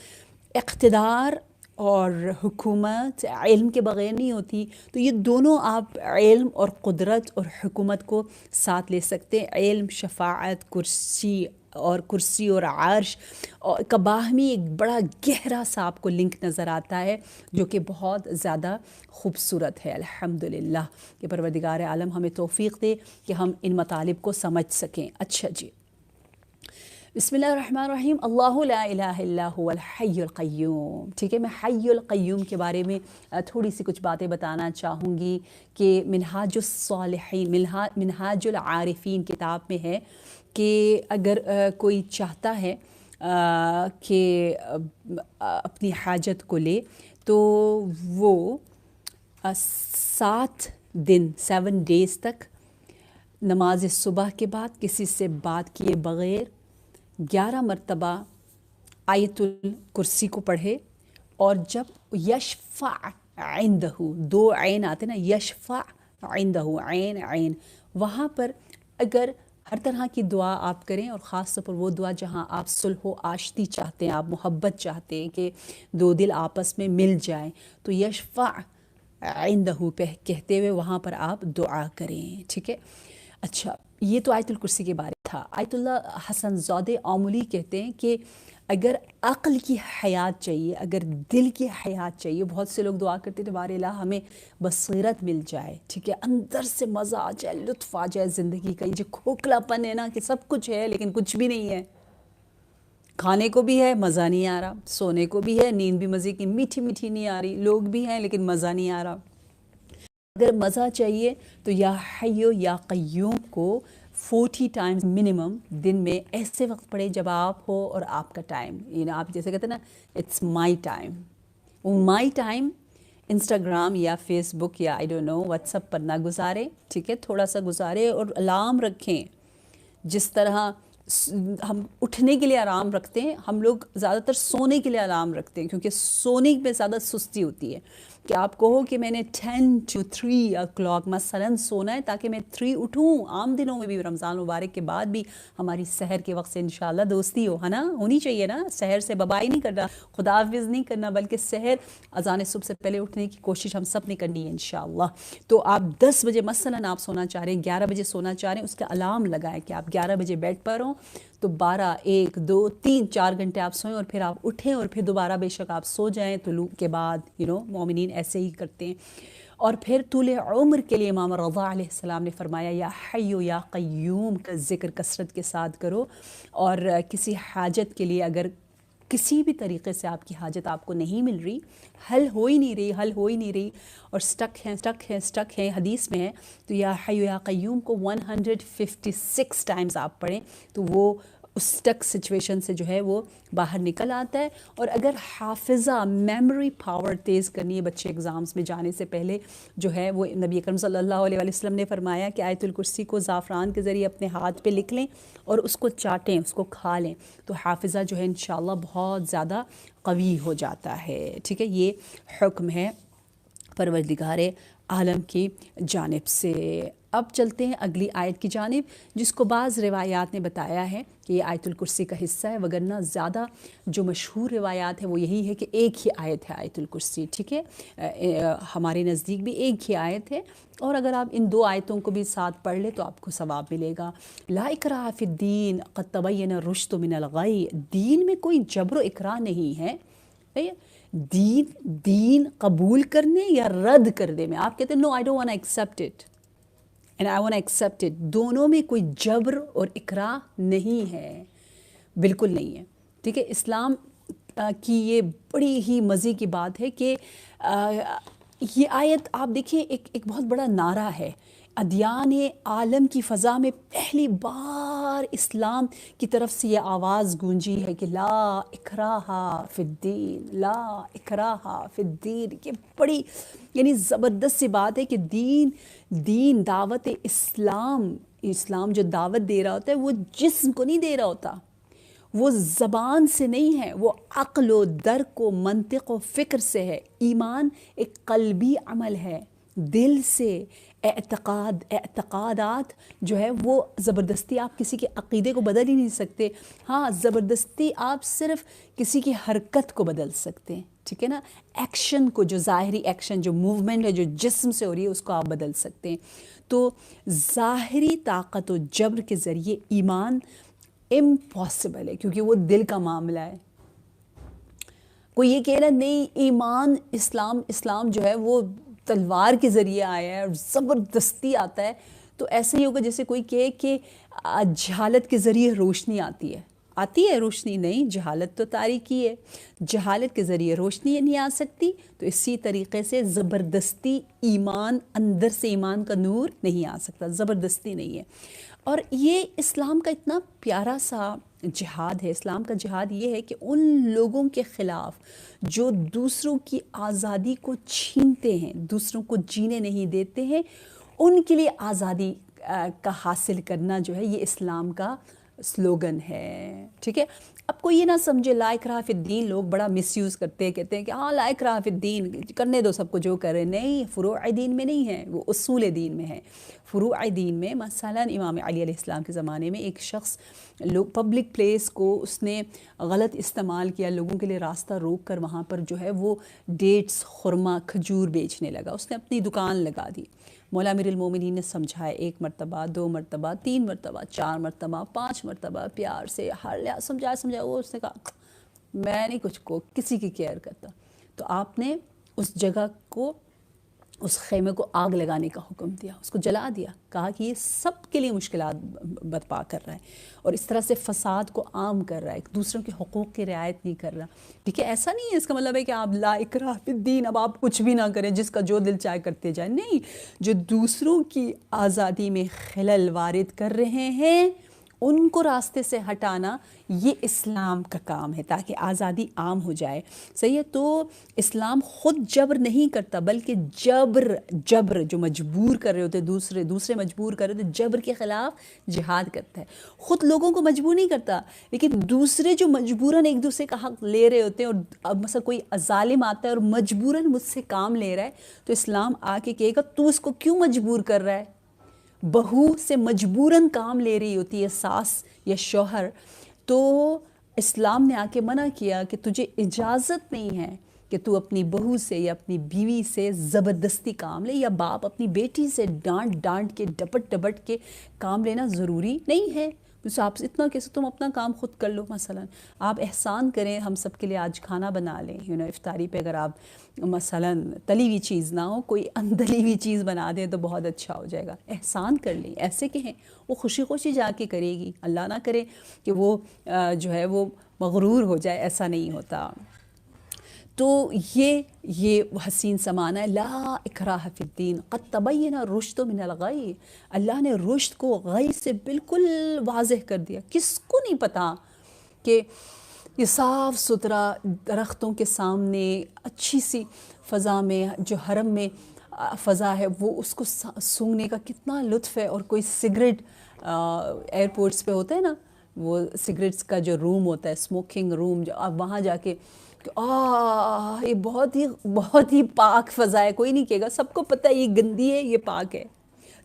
اقتدار اور حکومت علم کے بغیر نہیں ہوتی. تو یہ دونوں آپ علم اور قدرت اور حکومت کو ساتھ لے سکتے ہیں. علم, شفاعت, کرسی اور عرش کا باہمی ایک بڑا گہرا سا آپ کو لنک نظر آتا ہے جو کہ بہت زیادہ خوبصورت ہے. الحمدللہ کہ پروردگار عالم ہمیں توفیق دے کہ ہم ان مطالب کو سمجھ سکیں. اچھا جی, بسم اللہ الرحمن الرحیم. اللہ لا الہ الا هو الحی القیوم. ٹھیک ہے, میں حی القیوم کے بارے میں تھوڑی سی کچھ باتیں بتانا چاہوں گی کہ منہاج الصالحین, منہاج العارفین کتاب میں ہے کہ اگر کوئی چاہتا ہے کہ اپنی حاجت کو لے تو وہ 7 days تک نماز صبح کے بعد کسی سے بات کیے بغیر 11 مرتبہ آیت الکرسی کو پڑھے, اور جب یشفع عندہ, 2 عین آتے نا, یشفع عندہ, عین, وہاں پر اگر ہر طرح کی دعا آپ کریں, اور خاص طور پر وہ دعا جہاں آپ صلح و آشتی چاہتے ہیں, آپ محبت چاہتے ہیں کہ 2 دل آپس میں مل جائیں, تو یشفع عندہ کہتے ہوئے وہاں پر آپ دعا کریں. ٹھیک ہے, اچھا یہ تو آیت الکرسی کے بارے تھا. آیت اللہ حسن زادہ آملی کہتے ہیں کہ اگر عقل کی حیات چاہیے, اگر دل کی حیات چاہیے, بہت سے لوگ دعا کرتے تھے بارے اللہ ہمیں بصیرت مل جائے, ٹھیک ہے, اندر سے مزہ آ جائے, لطف آ جائے زندگی کا. یہ جو کھوکھلا پن ہے نا کہ سب کچھ ہے لیکن کچھ بھی نہیں ہے, کھانے کو بھی ہے مزہ نہیں آ رہا, سونے کو بھی ہے نیند بھی مزے کی میٹھی میٹھی نہیں آ رہی, لوگ بھی ہیں لیکن مزہ نہیں آ رہا. اگر مزہ چاہیے تو یا حیو یا قیوم کو 40 times منیمم دن میں ایسے وقت پڑھے جب آپ ہو اور آپ کا ٹائم, آپ جیسے کہتے ہیں نا اٹس مائی ٹائم. وہ مائی ٹائم انسٹاگرام یا فیس بک یا I don't know WhatsApp پر نہ گزارے. ٹھیک ہے, تھوڑا سا گزارے اور الارم رکھیں. جس طرح ہم اٹھنے کے لیے الارم رکھتے ہیں, ہم لوگ زیادہ تر سونے کے لیے الارم رکھتے ہیں کیونکہ سونے میں زیادہ سستی ہوتی ہے. کہ آپ کہو کہ میں نے 10 to 3 o'clock مثلاً سونا ہے تاکہ میں 3 اٹھوں. عام دنوں میں بھی, رمضان مبارک کے بعد بھی ہماری سحر کے وقت سے انشاءاللہ دوستی ہو, ہے نا, ہونی چاہیے نا. سحر سے ببائی نہیں کرنا, خدا حافظ نہیں کرنا, بلکہ سحر اذان صبح سے پہلے اٹھنے کی کوشش ہم سب نے کرنی ہے انشاءاللہ. تو آپ 10 بجے مثلاً آپ سونا چاہ رہے ہیں, 11 بجے سونا چاہ رہے ہیں, اس کا الارم لگائیں کہ آپ 11 بجے بیڈ پر ہوں, تو 12 1 2 3 4 گھنٹے آپ سوئیں اور پھر آپ اٹھیں اور پھر دوبارہ بے شک آپ سو جائیں طلوع کے بعد. مومنین ایسے ہی کرتے ہیں. اور پھر طول عمر کے لیے امام رضا علیہ السلام نے فرمایا یا حی یا قیوم کا ذکر کثرت کے ساتھ کرو، اور کسی حاجت کے لیے اگر کسی بھی طریقے سے آپ کی حاجت آپ کو نہیں مل رہی، حل ہو ہی نہیں رہی اور سٹک ہیں حدیث میں ہے، تو یا حی یا قیوم کو 156 ٹائمز آپ پڑھیں تو وہ اس سٹک سچویشن سے جو ہے وہ باہر نکل آتا ہے۔ اور اگر حافظہ میموری پاور تیز کرنی ہے بچے ایگزامز میں جانے سے پہلے، جو ہے وہ نبی اکرم صلی اللہ علیہ وسلم نے فرمایا کہ آیت الکرسی کو زعفران کے ذریعے اپنے ہاتھ پہ لکھ لیں اور اس کو چاٹیں، اس کو کھا لیں، تو حافظہ جو ہے انشاءاللہ بہت زیادہ قوی ہو جاتا ہے۔ ٹھیک ہے، یہ حکم ہے پروردگار عالم کی جانب سے۔ اب چلتے ہیں اگلی آیت کی جانب، جس کو بعض روایات نے بتایا ہے کہ یہ آیت الکرسی کا حصہ ہے، وگرنہ زیادہ جو مشہور روایات ہے وہ یہی ہے کہ ایک ہی آیت ہے آیت الکرسی۔ ٹھیک ہے، ہمارے نزدیک بھی ایک ہی آیت ہے، اور اگر آپ ان دو آیتوں کو بھی ساتھ پڑھ لیں تو آپ کو ثواب ملے گا۔ لا اکراہ فی الدین قد تبین الرشد من الغی، دین میں کوئی جبر و اکراہ نہیں ہے۔ دین قبول کرنے یا رد کرنے میں آپ کہتے ہیں no I don't want accept it and I want accept it, دونوں میں کوئی جبر اور اکراہ نہیں ہے، بالکل نہیں ہے۔ ٹھیک ہے، اسلام کی یہ بڑی ہی مزے کی بات ہے کہ یہ آیت آپ دیکھیں ایک بہت بڑا نعرہ ہے، ادیان عالم کی فضا میں پہلی بار اسلام کی طرف سے یہ آواز گونجی ہے کہ لا اکراہ فی الدین، لا اکراہ فی الدین۔ یہ بڑی یعنی زبردست سی بات ہے کہ دین دعوت اسلام جو دعوت دے رہا ہوتا ہے وہ جسم کو نہیں دے رہا ہوتا، وہ زبان سے نہیں ہے، وہ عقل و درک و منطق و فکر سے ہے۔ ایمان ایک قلبی عمل ہے، دل سے اعتقادات جو ہے وہ زبردستی آپ کسی کے عقیدے کو بدل ہی نہیں سکتے، ہاں زبردستی آپ صرف کسی کی حرکت کو بدل سکتے ہیں، ٹھیک ہے نا، ایکشن کو، جو ظاہری ایکشن، جو موومنٹ ہے جو جسم سے ہو رہی ہے اس کو آپ بدل سکتے ہیں۔ تو ظاہری طاقت و جبر کے ذریعے ایمان امپاسبل ہے، کیونکہ وہ دل کا معاملہ ہے۔ کوئی یہ کہنا نہیں ایمان اسلام جو ہے وہ تلوار کے ذریعے آیا ہے اور زبردستی آتا ہے، تو ایسے ہی ہوگا جیسے کوئی کہے کہ جہالت کے ذریعے روشنی آتی ہے روشنی، نہیں، جہالت تو تاریکی ہے، جہالت کے ذریعے روشنی نہیں آ سکتی۔ تو اسی طریقے سے زبردستی ایمان، اندر سے ایمان کا نور نہیں آ سکتا، زبردستی نہیں ہے۔ اور یہ اسلام کا اتنا پیارا سا جہاد ہے، اسلام کا جہاد یہ ہے کہ ان لوگوں کے خلاف جو دوسروں کی آزادی کو چھینتے ہیں، دوسروں کو جینے نہیں دیتے ہیں، ان کے لیے آزادی کا حاصل کرنا جو ہے یہ اسلام کا سلوگن ہے۔ ٹھیک ہے، اب کوئی یہ نہ سمجھے لا اکراہ فی الدین، لوگ بڑا مس یوز کرتے ہیں، کہتے ہیں کہ ہاں لا اکراہ فی الدین، کرنے دو سب کو جو کرے، نہیں، فروع دین میں نہیں ہے، وہ اصول دین میں ہے۔ فروع دین میں مثلا امام علی علیہ السلام کے زمانے میں ایک شخص پبلک پلیس کو اس نے غلط استعمال کیا، لوگوں کے لیے راستہ روک کر وہاں پر جو ہے وہ ڈیٹس، خرما، کھجور بیچنے لگا، اس نے اپنی دکان لگا دی۔ مولا امیر المومنین نے سمجھایا 1 مرتبہ، 2 مرتبہ، 3 مرتبہ، 4 مرتبہ، 5 مرتبہ، پیار سے ہر لحاظ سمجھایا، وہ اس نے کہا میں نہیں کچھ کو کسی کی کیئر کرتا۔ تو آپ نے اس جگہ کو، اس خیمے کو آگ لگانے کا حکم دیا، اس کو جلا دیا، کہا کہ یہ سب کے لیے مشکلات برپا کر رہا ہے اور اس طرح سے فساد کو عام کر رہا ہے، دوسروں کے حقوق کی رعایت نہیں کر رہا۔ ٹھیک ہے، ایسا نہیں ہے اس کا مطلب ہے کہ آپ لا اکراہ فی الدین، اب آپ کچھ بھی نہ کریں، جس کا جو دل چاہے کرتے جائیں، نہیں، جو دوسروں کی آزادی میں خلل وارد کر رہے ہیں ان کو راستے سے ہٹانا یہ اسلام کا کام ہے تاکہ آزادی عام ہو جائے۔ صحیح ہے، تو اسلام خود جبر نہیں کرتا، بلکہ جبر جو مجبور کر رہے ہوتے دوسرے مجبور کر رہے ہوتے، جبر کے خلاف جہاد کرتا ہے۔ خود لوگوں کو مجبور نہیں کرتا، لیکن دوسرے جو مجبوراً ایک دوسرے کا حق لے رہے ہوتے ہیں، اور اب مثلا کوئی ظالم آتا ہے اور مجبوراً مجھ سے کام لے رہا ہے، تو اسلام آ کے کہے گا تو اس کو کیوں مجبور کر رہا ہے؟ بہو سے مجبوراً کام لے رہی ہوتی ہے ساس یا شوہر، تو اسلام نے آ کے منع کیا کہ تجھے اجازت نہیں ہے کہ تو اپنی بہو سے یا اپنی بیوی سے زبردستی کام لے، یا باپ اپنی بیٹی سے ڈانٹ کے ڈپٹ کے کام لینا ضروری نہیں ہے، بس آپ اتنا کیسے، تم اپنا کام خود کر لو. مثلا آپ احسان کریں، ہم سب کے لیے آج کھانا بنا لیں، افطاری پہ اگر آپ مثلا تلی ہوئی چیز نہ ہو، کوئی اندلی ہوئی چیز بنا دیں تو بہت اچھا ہو جائے گا. احسان کر لیں، ایسے کہیں وہ خوشی خوشی جا کے کرے گی. اللہ نہ کرے کہ وہ جو ہے وہ مغرور ہو جائے، ایسا نہیں ہوتا. تو یہ حسین سمانہ ہے. لا اکراہ فی الدین قد تبین الرشد من الغی. اللہ نے رشد کو غی سے بالکل واضح کر دیا. کس کو نہیں پتا کہ یہ صاف ستھرا درختوں کے سامنے اچھی سی فضا میں، جو حرم میں فضا ہے، وہ اس کو سونگھنے کا کتنا لطف ہے. اور کوئی سگریٹ ایئرپورٹس پہ ہوتا ہے نا، وہ سگریٹس کا جو روم ہوتا ہے، اسموکنگ روم، جو آپ وہاں جا کے یہ بہت ہی پاک فضا ہے. کوئی نہیں کہے گا، سب کو پتہ ہے یہ گندی ہے، یہ پاک ہے.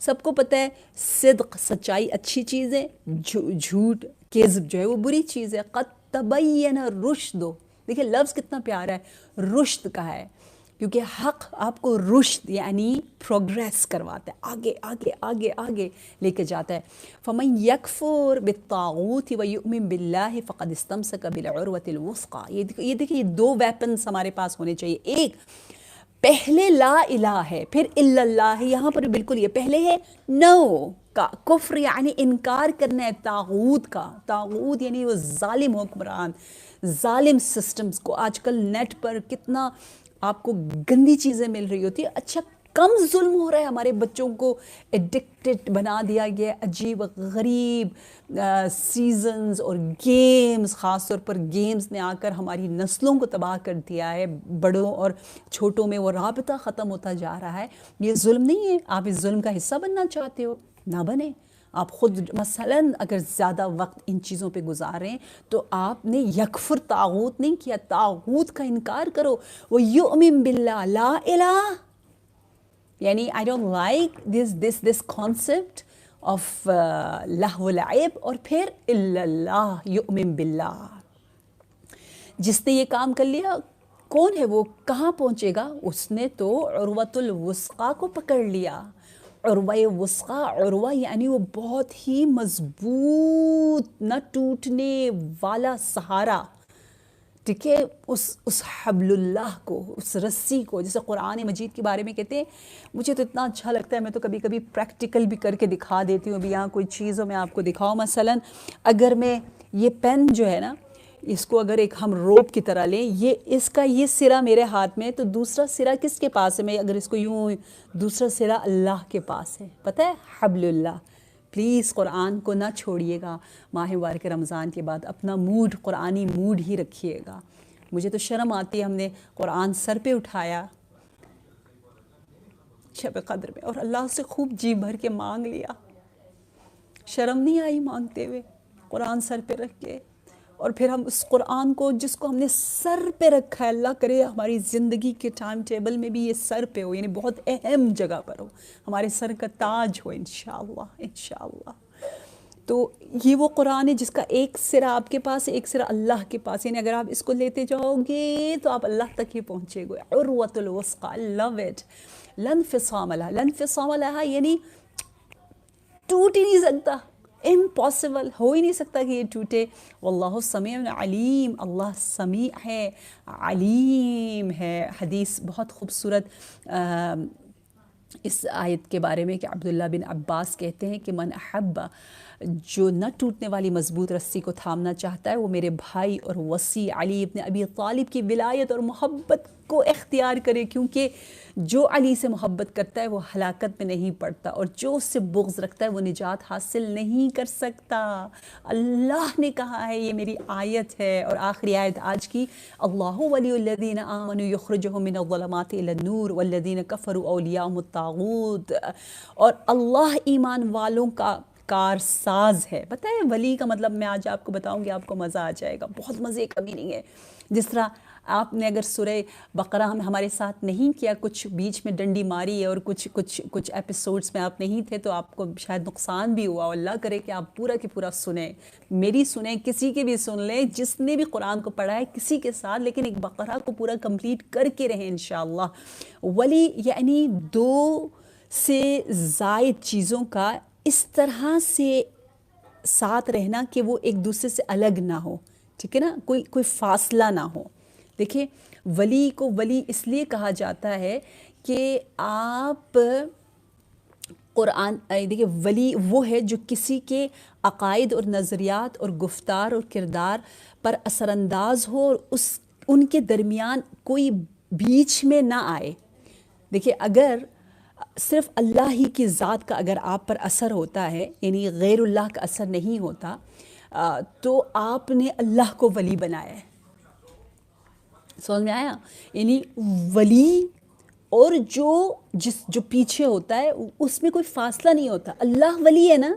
سب کو پتہ ہے صدق، سچائی اچھی چیز ہے، جھوٹ کذب جو ہے وہ بری چیز ہے. قد تبین الرشد، دیکھیں لفظ کتنا پیارا ہے، رشد کا ہے، کیونکہ حق آپ کو رشد یعنی پروگریس کرواتا ہے، آگے آگے آگے آگے لے کے جاتا ہے. فمن یکفر بالطاغوت ویؤمن باللہ فقد استمسک بالعروۃ الوثقی. یہ دیکھیں یہ دو ویپنز ہمارے پاس ہونے چاہیے. ایک پہلے لا الہ ہے، پھر الا اللہ ہے. یہاں پر بالکل یہ پہلے ہے نو کا کفر یعنی انکار کرنا ہے طاغوت کا. طاغوت یعنی وہ ظالم حکمران، ظالم سسٹمز کو. آج کل نیٹ پر کتنا آپ کو گندی چیزیں مل رہی ہوتی ہے. اچھا کم ظلم ہو رہا ہے، ہمارے بچوں کو ایڈکٹڈ بنا دیا گیا، عجیب غریب سیزنز اور گیمز، خاص طور پر گیمز نے آ کر ہماری نسلوں کو تباہ کر دیا ہے. بڑوں اور چھوٹوں میں وہ رابطہ ختم ہوتا جا رہا ہے. یہ ظلم نہیں ہے. آپ اس ظلم کا حصہ بننا چاہتے ہو، نہ بنیں. آپ خود مثلاً اگر زیادہ وقت ان چیزوں پہ گزاریں تو آپ نے یکفر طاغوت نہیں کیا، طاغوت کا انکار کرو. وَيُؤْمِن بِاللَّهِ لا الہ یعنی I don't like this concept of لہو لعب. اور پھر الا اللہ یؤمن باللہ. جس نے یہ کام کر لیا، کون ہے وہ، کہاں پہنچے گا؟ اس نے تو عروۃ الوثقی کو پکڑ لیا. عروہ وثقی، عروہ یعنی وہ بہت ہی مضبوط، نہ ٹوٹنے والا سہارا. ٹھیک ہے، اس حبل اللہ کو، اس رسی کو، جیسے قرآن مجید کے بارے میں کہتے ہیں. مجھے تو اتنا اچھا لگتا ہے، میں تو کبھی کبھی پریکٹیکل بھی کر کے دکھا دیتی ہوں. ابھی یہاں کوئی چیز ہو میں آپ کو دکھاؤں. مثلا اگر میں یہ پین جو ہے نا، اس کو اگر ایک ہم روپ کی طرح لیں، اس کا یہ سرا میرے ہاتھ میں، تو دوسرا سرا کس کے پاس ہے؟ میں اگر اس کو یوں، دوسرا سرا اللہ کے پاس ہے. پتہ ہے، حبل اللہ. پلیز قرآن کو نہ چھوڑیے گا. ماہ مبارک رمضان کے بعد اپنا موڈ، قرآنی موڈ ہی رکھیے گا. مجھے تو شرم آتی ہے، ہم نے قرآن سر پہ اٹھایا شب قدر میں اور اللہ سے خوب جی بھر کے مانگ لیا. شرم نہیں آئی مانگتے ہوئے، قرآن سر پہ رکھ کے. اور پھر ہم اس قرآن کو، جس کو ہم نے سر پہ رکھا ہے، اللہ کرے ہماری زندگی کے ٹائم ٹیبل میں بھی یہ سر پہ ہو، یعنی بہت اہم جگہ پر ہو، ہمارے سر کا تاج ہو انشاءاللہ انشاءاللہ. تو یہ وہ قرآن ہے جس کا ایک سرا آپ کے پاس ہے، ایک سرا اللہ کے پاس. یعنی اگر آپ اس کو لیتے جاؤ گے تو آپ اللہ تک ہی پہنچے گے. عروۃ الوثقی، love it. لا انفصام لها، لا انفصام لها یعنی ٹوٹ ہی نہیں سکتا، امپاسبل، ہو ہی نہیں سکتا کہ یہ ٹوٹے. واللہ سمیع علیم، اللہ سمیع ہے، علیم ہے. حدیث بہت خوبصورت اس آیت کے بارے میں کہ عبداللہ بن عباس کہتے ہیں کہ من احب، جو نہ ٹوٹنے والی مضبوط رسی کو تھامنا چاہتا ہے، وہ میرے بھائی اور وصی علی ابن ابی طالب کی ولایت اور محبت کو اختیار کرے، کیونکہ جو علی سے محبت کرتا ہے وہ ہلاکت میں نہیں پڑتا، اور جو اس سے بغض رکھتا ہے وہ نجات حاصل نہیں کر سکتا. اللہ نے کہا ہے، یہ میری آیت ہے. اور آخری آیت آج کی، اللہ ولی الذین آمنوا یخرجہم من الظلمات الی النور والذین کفروا اولیاءہم الطاغوت. اور اللہ ایمان والوں کا کارساز ہے. پتہ ہے ولی کا مطلب میں آج آپ کو بتاؤں گی، آپ کو مزہ آ جائے گا. بہت مزے کا میننگ ہے. جس طرح آپ نے اگر سورہ بقرہ ہمارے ساتھ نہیں کیا، کچھ بیچ میں ڈنڈی ماری ہے اور کچھ ایپیسوڈز میں آپ نہیں تھے، تو آپ کو شاید نقصان بھی ہوا. اللہ کرے کہ آپ پورا کے پورا سنیں، میری سنیں، کسی کی بھی سن لیں، جس نے بھی قرآن کو پڑھا ہے کسی کے ساتھ، لیکن ایک بقرہ کو پورا کمپلیٹ کر کے رہیں انشاءاللہ. ولی یعنی دو سے زائد چیزوں کا اس طرح سے ساتھ رہنا کہ وہ ایک دوسرے سے الگ نہ ہو، ٹھیک ہے نا، کوئی فاصلہ نہ ہو۔ دیکھیں ولی کو ولی اس لیے کہا جاتا ہے کہ آپ قرآن، دیکھیں ولی وہ ہے جو کسی کے عقائد اور نظریات اور گفتار اور کردار پر اثر انداز ہو اور ان کے درمیان کوئی بیچ میں نہ آئے۔ دیکھیں اگر صرف اللہ ہی کی ذات کا اگر آپ پر اثر ہوتا ہے، یعنی غیر اللہ کا اثر نہیں ہوتا، تو آپ نے اللہ کو ولی بنایا ہے۔ سمجھ میں آیا؟ یعنی ولی اور جو پیچھے ہوتا ہے اس میں کوئی فاصلہ نہیں ہوتا۔ اللہ ولی ہے نا،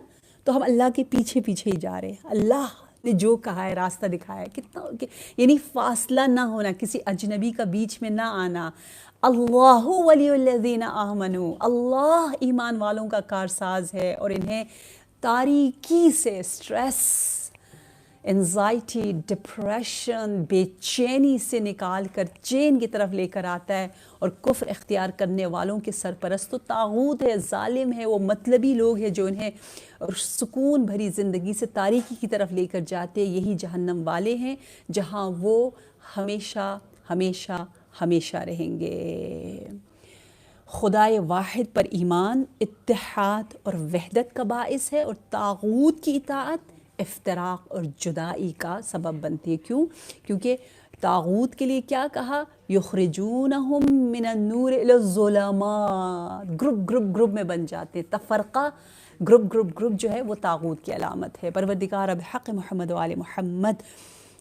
تو ہم اللہ کے پیچھے پیچھے ہی جا رہے ہیں۔ اللہ نے جو کہا ہے، راستہ دکھایا ہے، کتنا یعنی فاصلہ نہ ہونا، کسی اجنبی کا بیچ میں نہ آنا۔ اللہ ولی الذین آمنوا، اللہ ایمان والوں کا کارساز ہے اور انہیں تاریکی سے، سٹریس، انزائٹی، ڈپریشن، بے چینی سے نکال کر چین کی طرف لے کر آتا ہے، اور کفر اختیار کرنے والوں کے سرپرست تو طاغوت ہے، ظالم ہے، وہ مطلبی لوگ ہیں جو انہیں سکون بھری زندگی سے تاریکی کی طرف لے کر جاتے، یہی جہنم والے ہیں جہاں وہ ہمیشہ ہمیشہ ہمیشہ رہیں گے۔ خدائے واحد پر ایمان اتحاد اور وحدت کا باعث ہے، اور طاغوت کی اطاعت افتراق اور جدائی کا سبب بنتی ہے۔ کیوں؟ کیونکہ طاغوت کے لیے کیا کہا؟ یخرجونہم من النور الی الظلمات، گروپ میں بن جاتے ہیں، تفرقہ، گروپ جو ہے وہ طاغوت کی علامت ہے۔ پروردگار اب حق محمد و آل محمد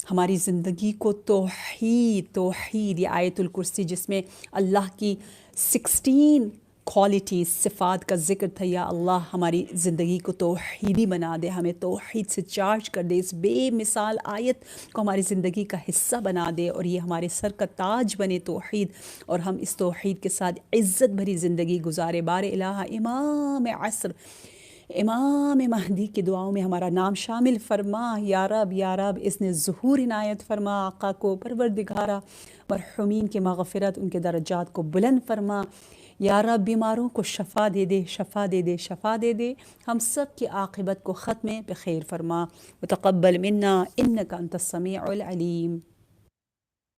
ہماری زندگی کو توحید، یہ آیت الکرسی جس میں اللہ کی 16 کوالٹیز، صفات کا ذکر تھا، یا اللہ ہماری زندگی کو توحیدی بنا دے، ہمیں توحید سے چارج کر دے، اس بے مثال آیت کو ہماری زندگی کا حصہ بنا دے، اور یہ ہمارے سر کا تاج بنے توحید، اور ہم اس توحید کے ساتھ عزت بھری زندگی گزارے۔ بار الہ امام عصر، امام مہدی کی دعاؤں میں ہمارا نام شامل فرما، یا رب اس نے ظہور عنایت فرما آقا کو۔ پروردگارہ مرحومین کی مغفرت، ان کے درجات کو بلند فرما، یا رب بیماروں کو شفا دے دے، ہم سب کی عاقبت کو ختم بخیر فرما، وتقبل منا انک انت السمیع العلیم۔